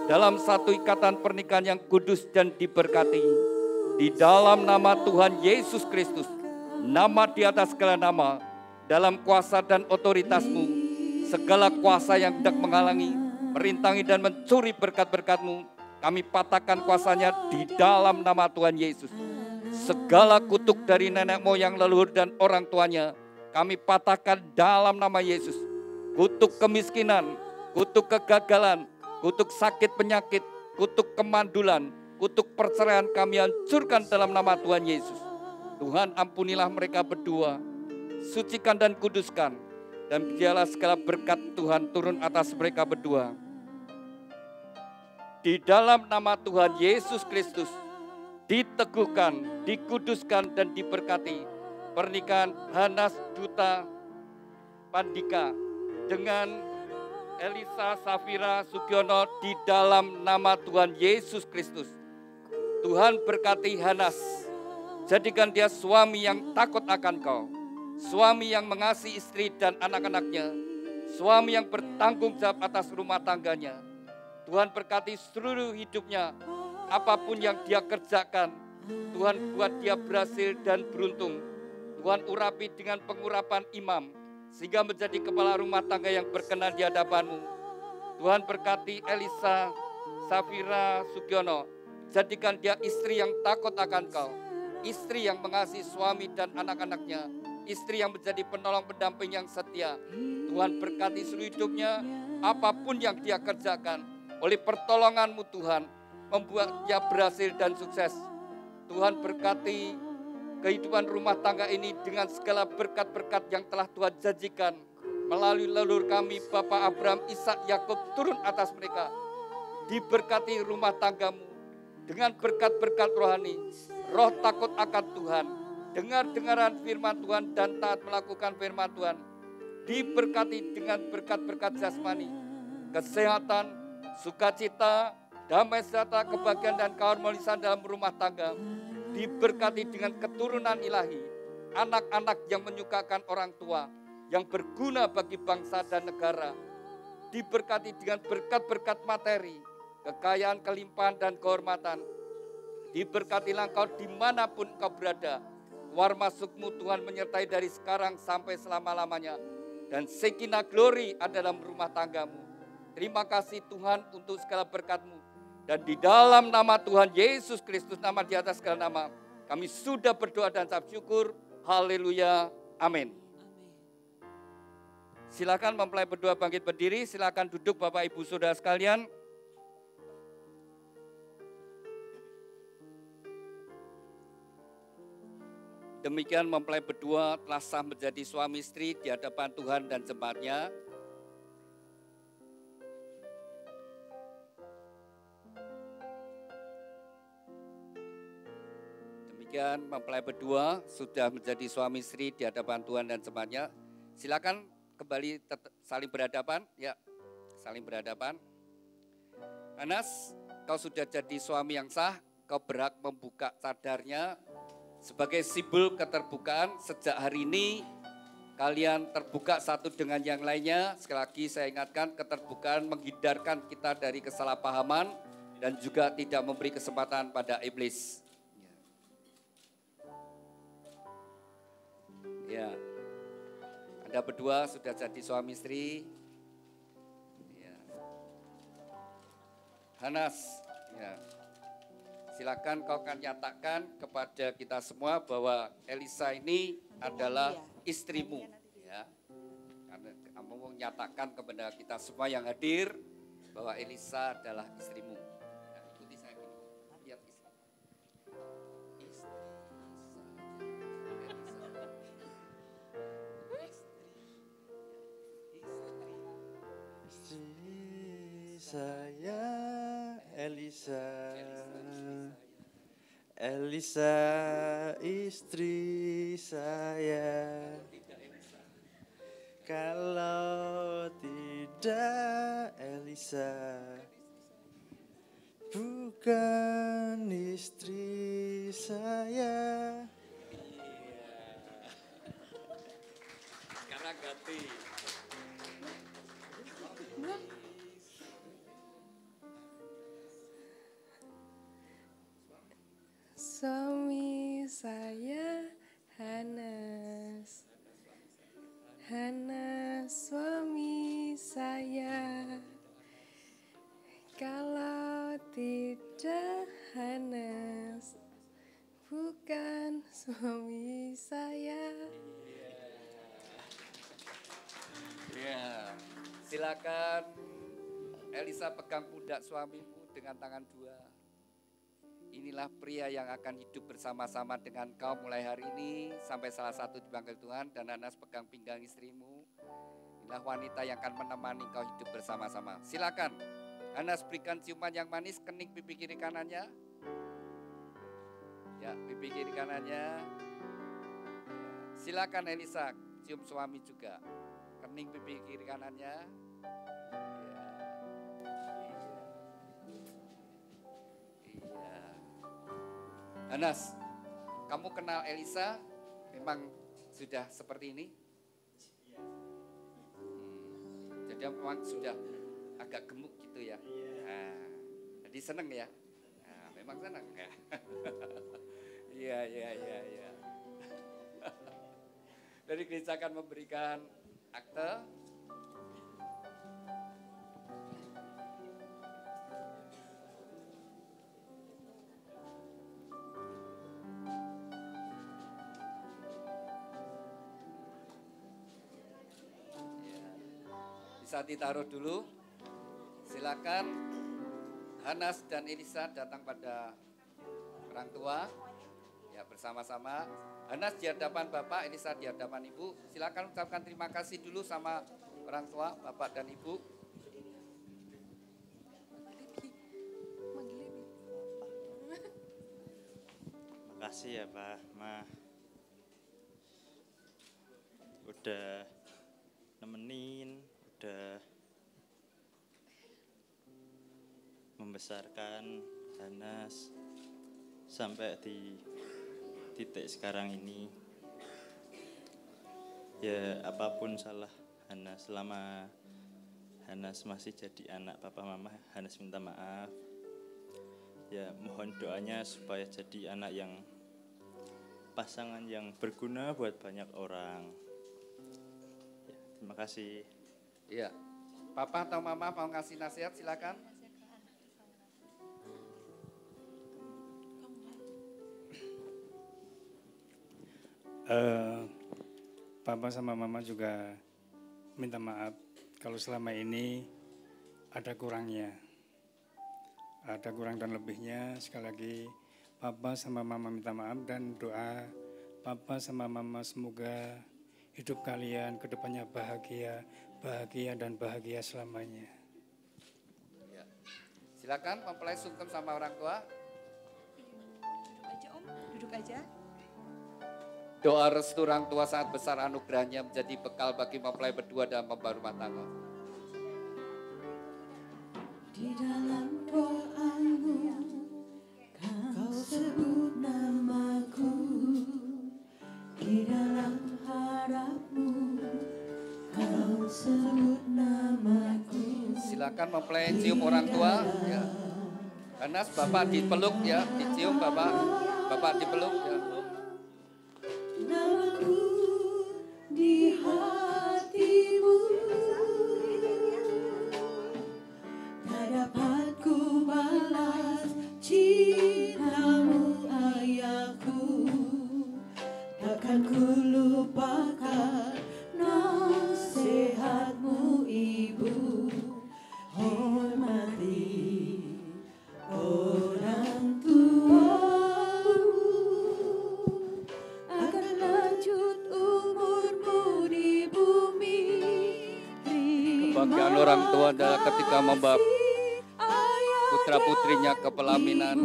dalam satu ikatan pernikahan yang kudus dan diberkati. Di dalam nama Tuhan Yesus Kristus, nama di atas segala nama, dalam kuasa dan otoritas-Mu, segala kuasa yang hendak menghalangi, merintangi dan mencuri berkat-berkat-Mu, kami patahkan kuasanya di dalam nama Tuhan Yesus. Segala kutuk dari nenek moyang, leluhur dan orang tuanya, kami patahkan dalam nama Yesus. Kutuk kemiskinan, kutuk kegagalan, kutuk sakit penyakit, kutuk kemandulan, kutuk perceraian kami hancurkan dalam nama Tuhan Yesus. Tuhan, ampunilah mereka berdua, sucikan dan kuduskan, dan biarlah segala berkat Tuhan turun atas mereka berdua. Di dalam nama Tuhan Yesus Kristus, diteguhkan, dikuduskan dan diberkati pernikahan Hanas Duta Pandika dengan Elisa Safira Sugiono di dalam nama Tuhan Yesus Kristus. Tuhan berkati Hanas, jadikan dia suami yang takut akan Kau, suami yang mengasihi istri dan anak-anaknya, suami yang bertanggung jawab atas rumah tangganya. Tuhan berkati seluruh hidupnya, apapun yang dia kerjakan, Tuhan buat dia berhasil dan beruntung. Tuhan urapi dengan pengurapan imam, sehingga menjadi kepala rumah tangga yang berkenan di hadapan-Mu. Tuhan berkati Elisa Safira Sugiono, jadikan dia istri yang takut akan Kau, istri yang mengasihi suami dan anak-anaknya, istri yang menjadi penolong pendamping yang setia. Tuhan berkati seluruh hidupnya, apapun yang dia kerjakan, oleh pertolongan-Mu Tuhan, membuat dia berhasil dan sukses. Tuhan berkati kehidupan rumah tangga ini dengan segala berkat-berkat yang telah Tuhan janjikan melalui leluhur kami, Bapak Abraham, Ishak, Yakub, turun atas mereka. Diberkati rumah tanggamu dengan berkat-berkat rohani, roh takut akan Tuhan, dengar-dengaran firman Tuhan dan taat melakukan firman Tuhan. Diberkati dengan berkat-berkat jasmani, kesehatan, sukacita, damai sejahtera, kebahagiaan dan keharmonisan dalam rumah tangga. diberkati dengan keturunan ilahi, anak-anak yang menyukakan orang tua, yang berguna bagi bangsa dan negara, diberkati dengan berkat-berkat materi, kekayaan, kelimpahan, dan kehormatan. Diberkatilah engkau dimanapun engkau berada. Keluar masukmu Tuhan menyertai dari sekarang sampai selama-lamanya. Dan Shekinah glory ada dalam rumah tanggamu. Terima kasih Tuhan untuk segala berkat-Mu. Dan di dalam nama Tuhan Yesus Kristus, nama di atas segala nama, kami sudah berdoa dan ucap syukur. Haleluya. Amin. Silakan mempelai berdua bangkit berdiri. Silakan duduk Bapak Ibu Saudara sekalian. Demikian mempelai berdua telah sah menjadi suami istri di hadapan Tuhan dan jemaatnya. Demikian mempelai berdua sudah menjadi suami istri di hadapan Tuhan dan jemaatnya. Silakan kembali saling berhadapan, ya, saling berhadapan. Anas, kau sudah jadi suami yang sah, kau berhak membuka cadarnya sebagai simbol keterbukaan. Sejak hari ini kalian terbuka satu dengan yang lainnya. Sekali lagi saya ingatkan, keterbukaan menghindarkan kita dari kesalahpahaman dan juga tidak memberi kesempatan pada iblis. Ya, Anda berdua sudah jadi suami istri. Ya. Hanas, ya. Silakan kau akan nyatakan kepada kita semua bahwa Elisa ini adalah istrimu. Ya. Karena kamu nyatakan kepada kita semua yang hadir bahwa Elisa adalah istrimu. Ya, ikuti saya dulu. Lihat istri. Istri saya Elisa. Elisa istri saya. Kalau tidak Elisa bukan istri saya. Sekarang ganti. Suami saya Hanas. Hanas suami saya. Kalau tidak Hanas bukan suami saya. Ya, silakan Elisa pegang pundak suamimu dengan tangan dua. Inilah pria yang akan hidup bersama-sama dengan kau mulai hari ini sampai salah satu dipanggil Tuhan. Dan Anas pegang pinggang istrimu. Inilah wanita yang akan menemani kau hidup bersama-sama. Silakan Anas berikan ciuman yang manis, kening pipi kiri kanannya. Ya, pipi kiri kanannya. Silakan Elisa cium suami juga. Kening pipi kiri kanannya. Ya. Iya. Anas, kamu kenal Elisa memang sudah seperti ini? Jadi memang sudah agak gemuk gitu ya. Nah, jadi seneng ya? Nah, memang seneng ya. Iya. Dari gereja akan memberikan akte. Bisa ditaruh dulu. Silakan Hanas dan Elisa datang pada orang tua. Ya, bersama-sama. Hanas di hadapan Bapak, Elisa di hadapan Ibu. Silakan ucapkan terima kasih dulu sama orang tua, Bapak dan Ibu. Makasih ya Pak, Ma. Udah nemenin, udah membesarkan Hanas sampai di titik sekarang ini. Ya apapun salah Hanas, selama Hanas masih jadi anak papa mama, Hanas minta maaf. Ya mohon doanya supaya jadi anak yang pasangan yang berguna buat banyak orang. Ya, terima kasih. Iya. Papa atau mama mau ngasih nasihat, silakan. Papa sama mama juga minta maaf kalau selama ini ada kurangnya. Ada kurang dan lebihnya. Sekali lagi Papa sama mama minta maaf dan doa Papa sama mama semoga hidup kalian ke depannya bahagia dan bahagia selamanya. Ya. Silakan mempelai sungkem sama orang tua. Duduk aja Om, duduk aja. Doa restu orang tua sangat besar anugerahnya menjadi bekal bagi mempelai berdua dalam membangun rumah tangga. Di dalam doamu kau sebut namaku, di dalam harapmu kau sebut namaku. Silakan mempelai cium orang tua. Ya. Hanas, bapak dipeluk ya, dicium bapak dipeluk ya. Namaku di hatimu, tak dapat ku balas cintamu ayahku, takkan ku lupakan nasihatmu ibu. Hormati orang tuamu agar lanjut umurmu di bumi. Kebahagiaan orang tua adalah ketika membawa putra-putrinya ke pelaminan.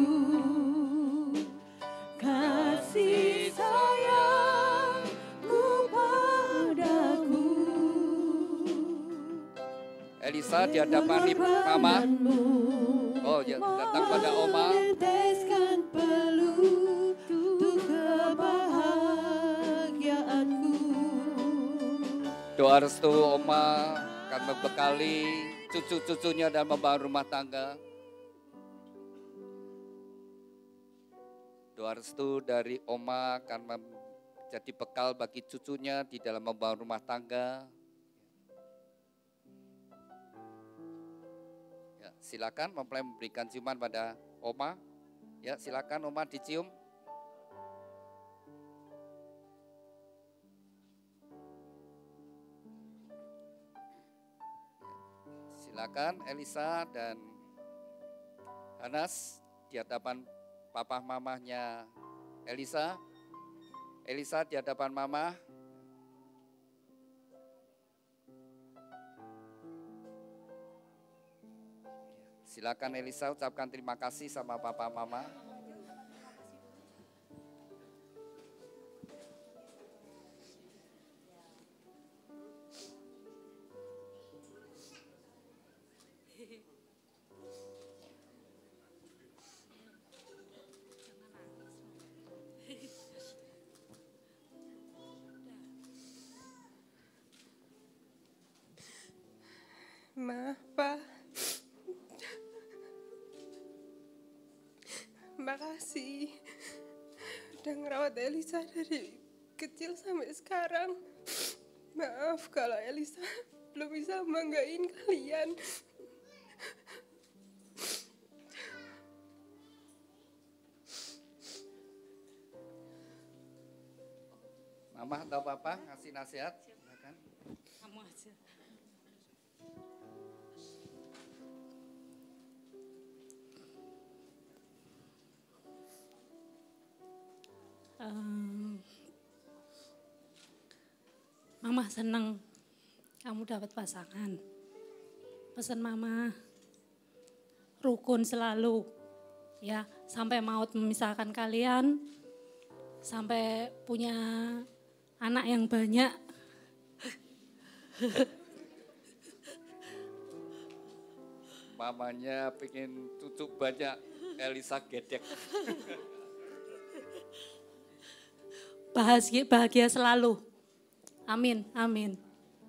Kasih sayangmu padaku. Elisa di hadapan mama. Oh ya, datang pada oma. Teteskan peluru untuk kebahagiaanku. Doa restu oma akan membekali cucu-cucunya dan membangun rumah tangga. Doa restu dari oma akan menjadi bekal bagi cucunya di dalam membangun rumah tangga. Ya, silakan mempelai memberikan ciuman pada oma. Ya, silakan oma dicium. Silakan Elisa dan Hanas di hadapan papa mamahnya Elisa. Elisa di hadapan mama. Silakan Elisa ucapkan terima kasih sama papa mama. Ma, Pa, makasih udah ngerawat Elisa dari kecil sampai sekarang. Maaf kalau Elisa belum bisa membanggain kalian. Mama atau papa ngasih nasihat? Silakan. Kamu aja. Mama seneng kamu dapat pasangan. Pesan mama, rukun selalu, ya sampai maut memisahkan kalian, sampai punya anak yang banyak. Mamanya pengen cucu banyak, Elisa gedek. bahagia selalu. Amin, amin.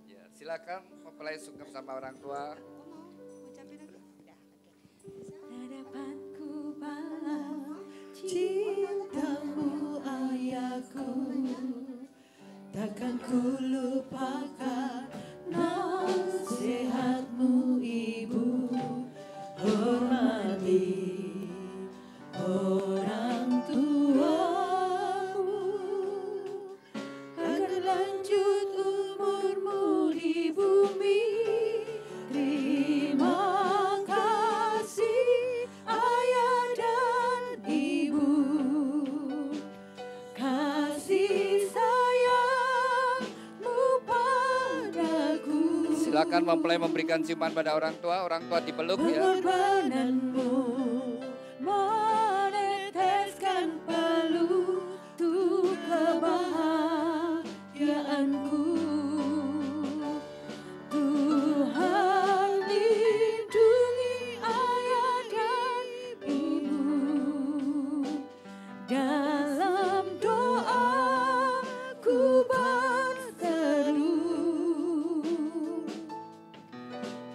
Ya, silakan mempelai sungkem sama orang tua. Hadapanku balas cintamu ayahku, takkan ku lupakan nasihatmu ibu. Hormati orang tuamu agar lanjut umurmu di bumi. Terima kasih ayah dan ibu, kasih sayangmu padaku. Silakan mempelai memberikan ciuman pada orang tua dipeluk ya. Pengorbananmu meneteskan peluru kebahagiaanku. Tuhan lindungi ayah dan ibu, dalam doaku berseru.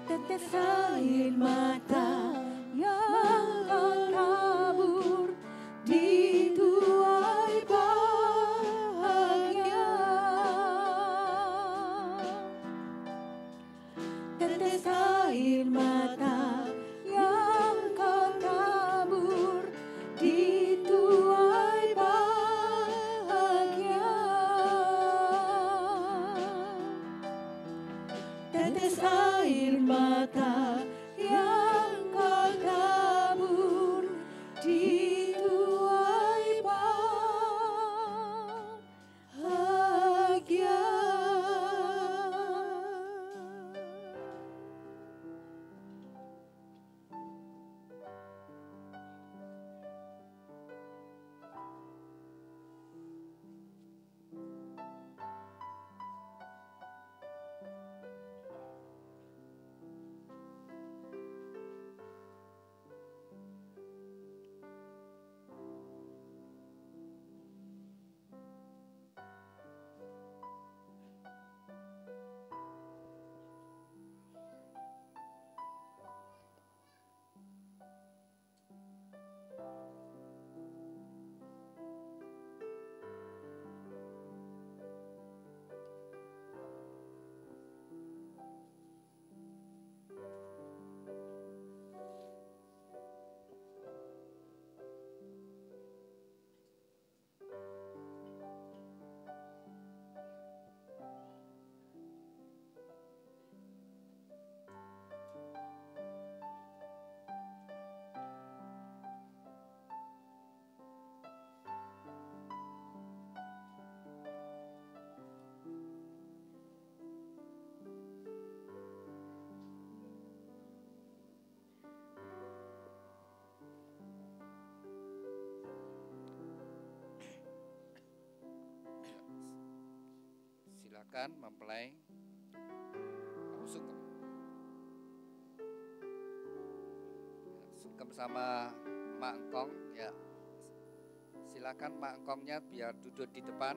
Tetes air mata yang kabur dituai bahagia. Tetes air mata yang kabur dituai bahagia. Tetes air mata yang kau tabur dituai bahagia. Silakan mempelai kamu sungkem. Sungkem sama Mak Engkong ya. Silakan Mak Engkongnya biar duduk di depan.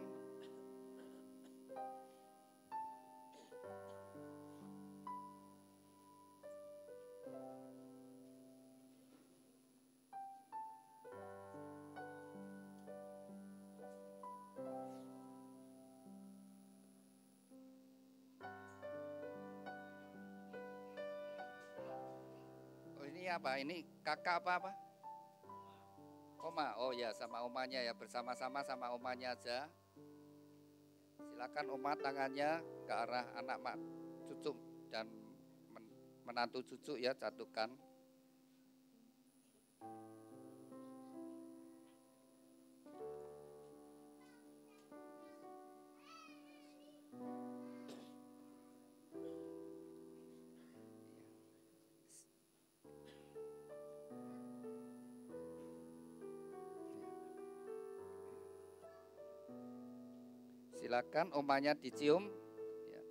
Apa ini kakak apa? Oma, oh ya sama omanya ya, bersama-sama sama omanya aja. Silakan oma tangannya ke arah anak mak cucu dan menantu cucu ya, jatuhkan. Silakan omanya dicium. Ya.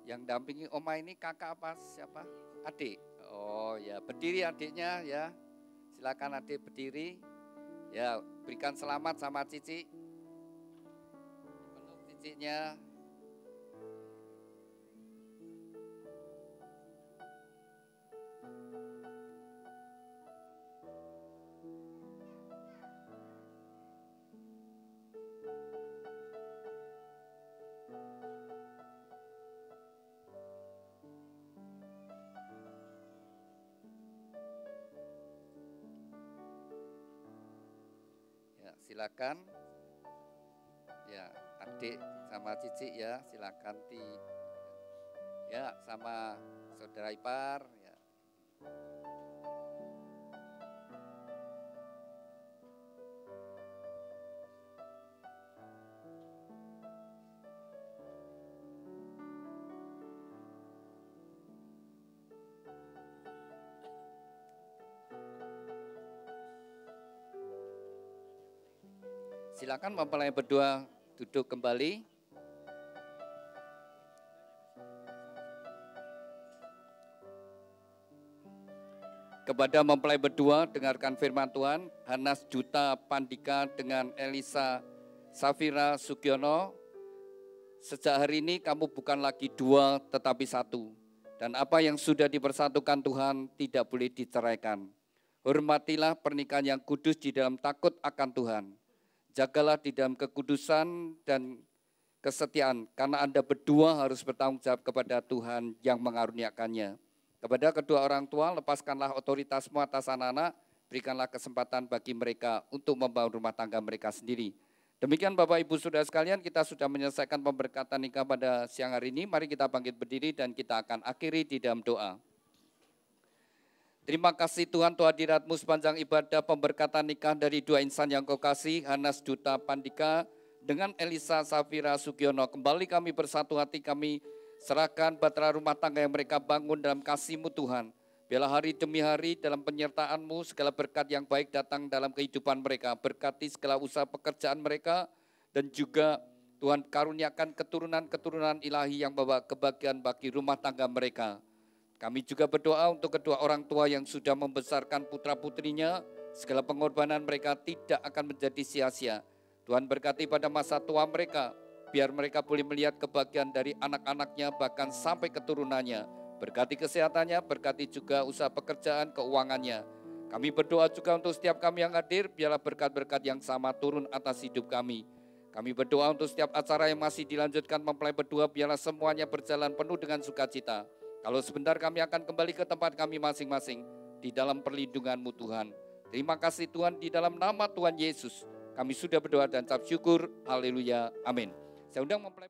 Yang dampingi oma ini kakak apa siapa? Adik. Oh ya, berdiri adiknya ya. Silakan adik berdiri. Ya, berikan selamat sama Cici. Peluk Cicinya. Silakan ya adik sama Cici ya, silakan ya sama saudara ipar ya. Silakan mempelai berdua duduk kembali. Kepada mempelai berdua, dengarkan firman Tuhan. Hanas Duta Pandika dengan Elisa Safira Sugiono. Sejak hari ini kamu bukan lagi dua tetapi satu. Dan apa yang sudah dipersatukan Tuhan tidak boleh diceraikan. Hormatilah pernikahan yang kudus di dalam takut akan Tuhan. Jagalah di dalam kekudusan dan kesetiaan, karena Anda berdua harus bertanggung jawab kepada Tuhan yang mengaruniakannya. Kepada kedua orang tua, lepaskanlah otoritasmu atas anak-anak, berikanlah kesempatan bagi mereka untuk membangun rumah tangga mereka sendiri. Demikian Bapak Ibu Saudara sekalian, kita sudah menyelesaikan pemberkatan nikah pada siang hari ini. Mari kita bangkit berdiri dan kita akan akhiri di dalam doa. Terima kasih Tuhan, Tuhan hadirat-Mu sepanjang ibadah pemberkatan nikah dari dua insan yang Kau kasih, Hanas Duta Pandika dengan Elisa Safira Sugiono. Kembali kami bersatu hati, kami serahkan bahtera rumah tangga yang mereka bangun dalam kasih-Mu Tuhan. Biarlah hari demi hari dalam penyertaan-Mu segala berkat yang baik datang dalam kehidupan mereka. Berkati segala usaha pekerjaan mereka dan juga Tuhan karuniakan keturunan-keturunan ilahi yang membawa kebahagiaan bagi rumah tangga mereka. Kami juga berdoa untuk kedua orang tua yang sudah membesarkan putra-putrinya, segala pengorbanan mereka tidak akan menjadi sia-sia. Tuhan berkati pada masa tua mereka, biar mereka boleh melihat kebahagiaan dari anak-anaknya bahkan sampai keturunannya. Berkati kesehatannya, berkati juga usaha pekerjaan, keuangannya. Kami berdoa juga untuk setiap kami yang hadir, biarlah berkat-berkat yang sama turun atas hidup kami. Kami berdoa untuk setiap acara yang masih dilanjutkan mempelai berdua, biarlah semuanya berjalan penuh dengan sukacita. Kalau sebentar kami akan kembali ke tempat kami masing-masing di dalam perlindungan-Mu Tuhan. Terima kasih Tuhan, di dalam nama Tuhan Yesus kami sudah berdoa dan ucap syukur. Haleluya. Amin. Saya undang mempelai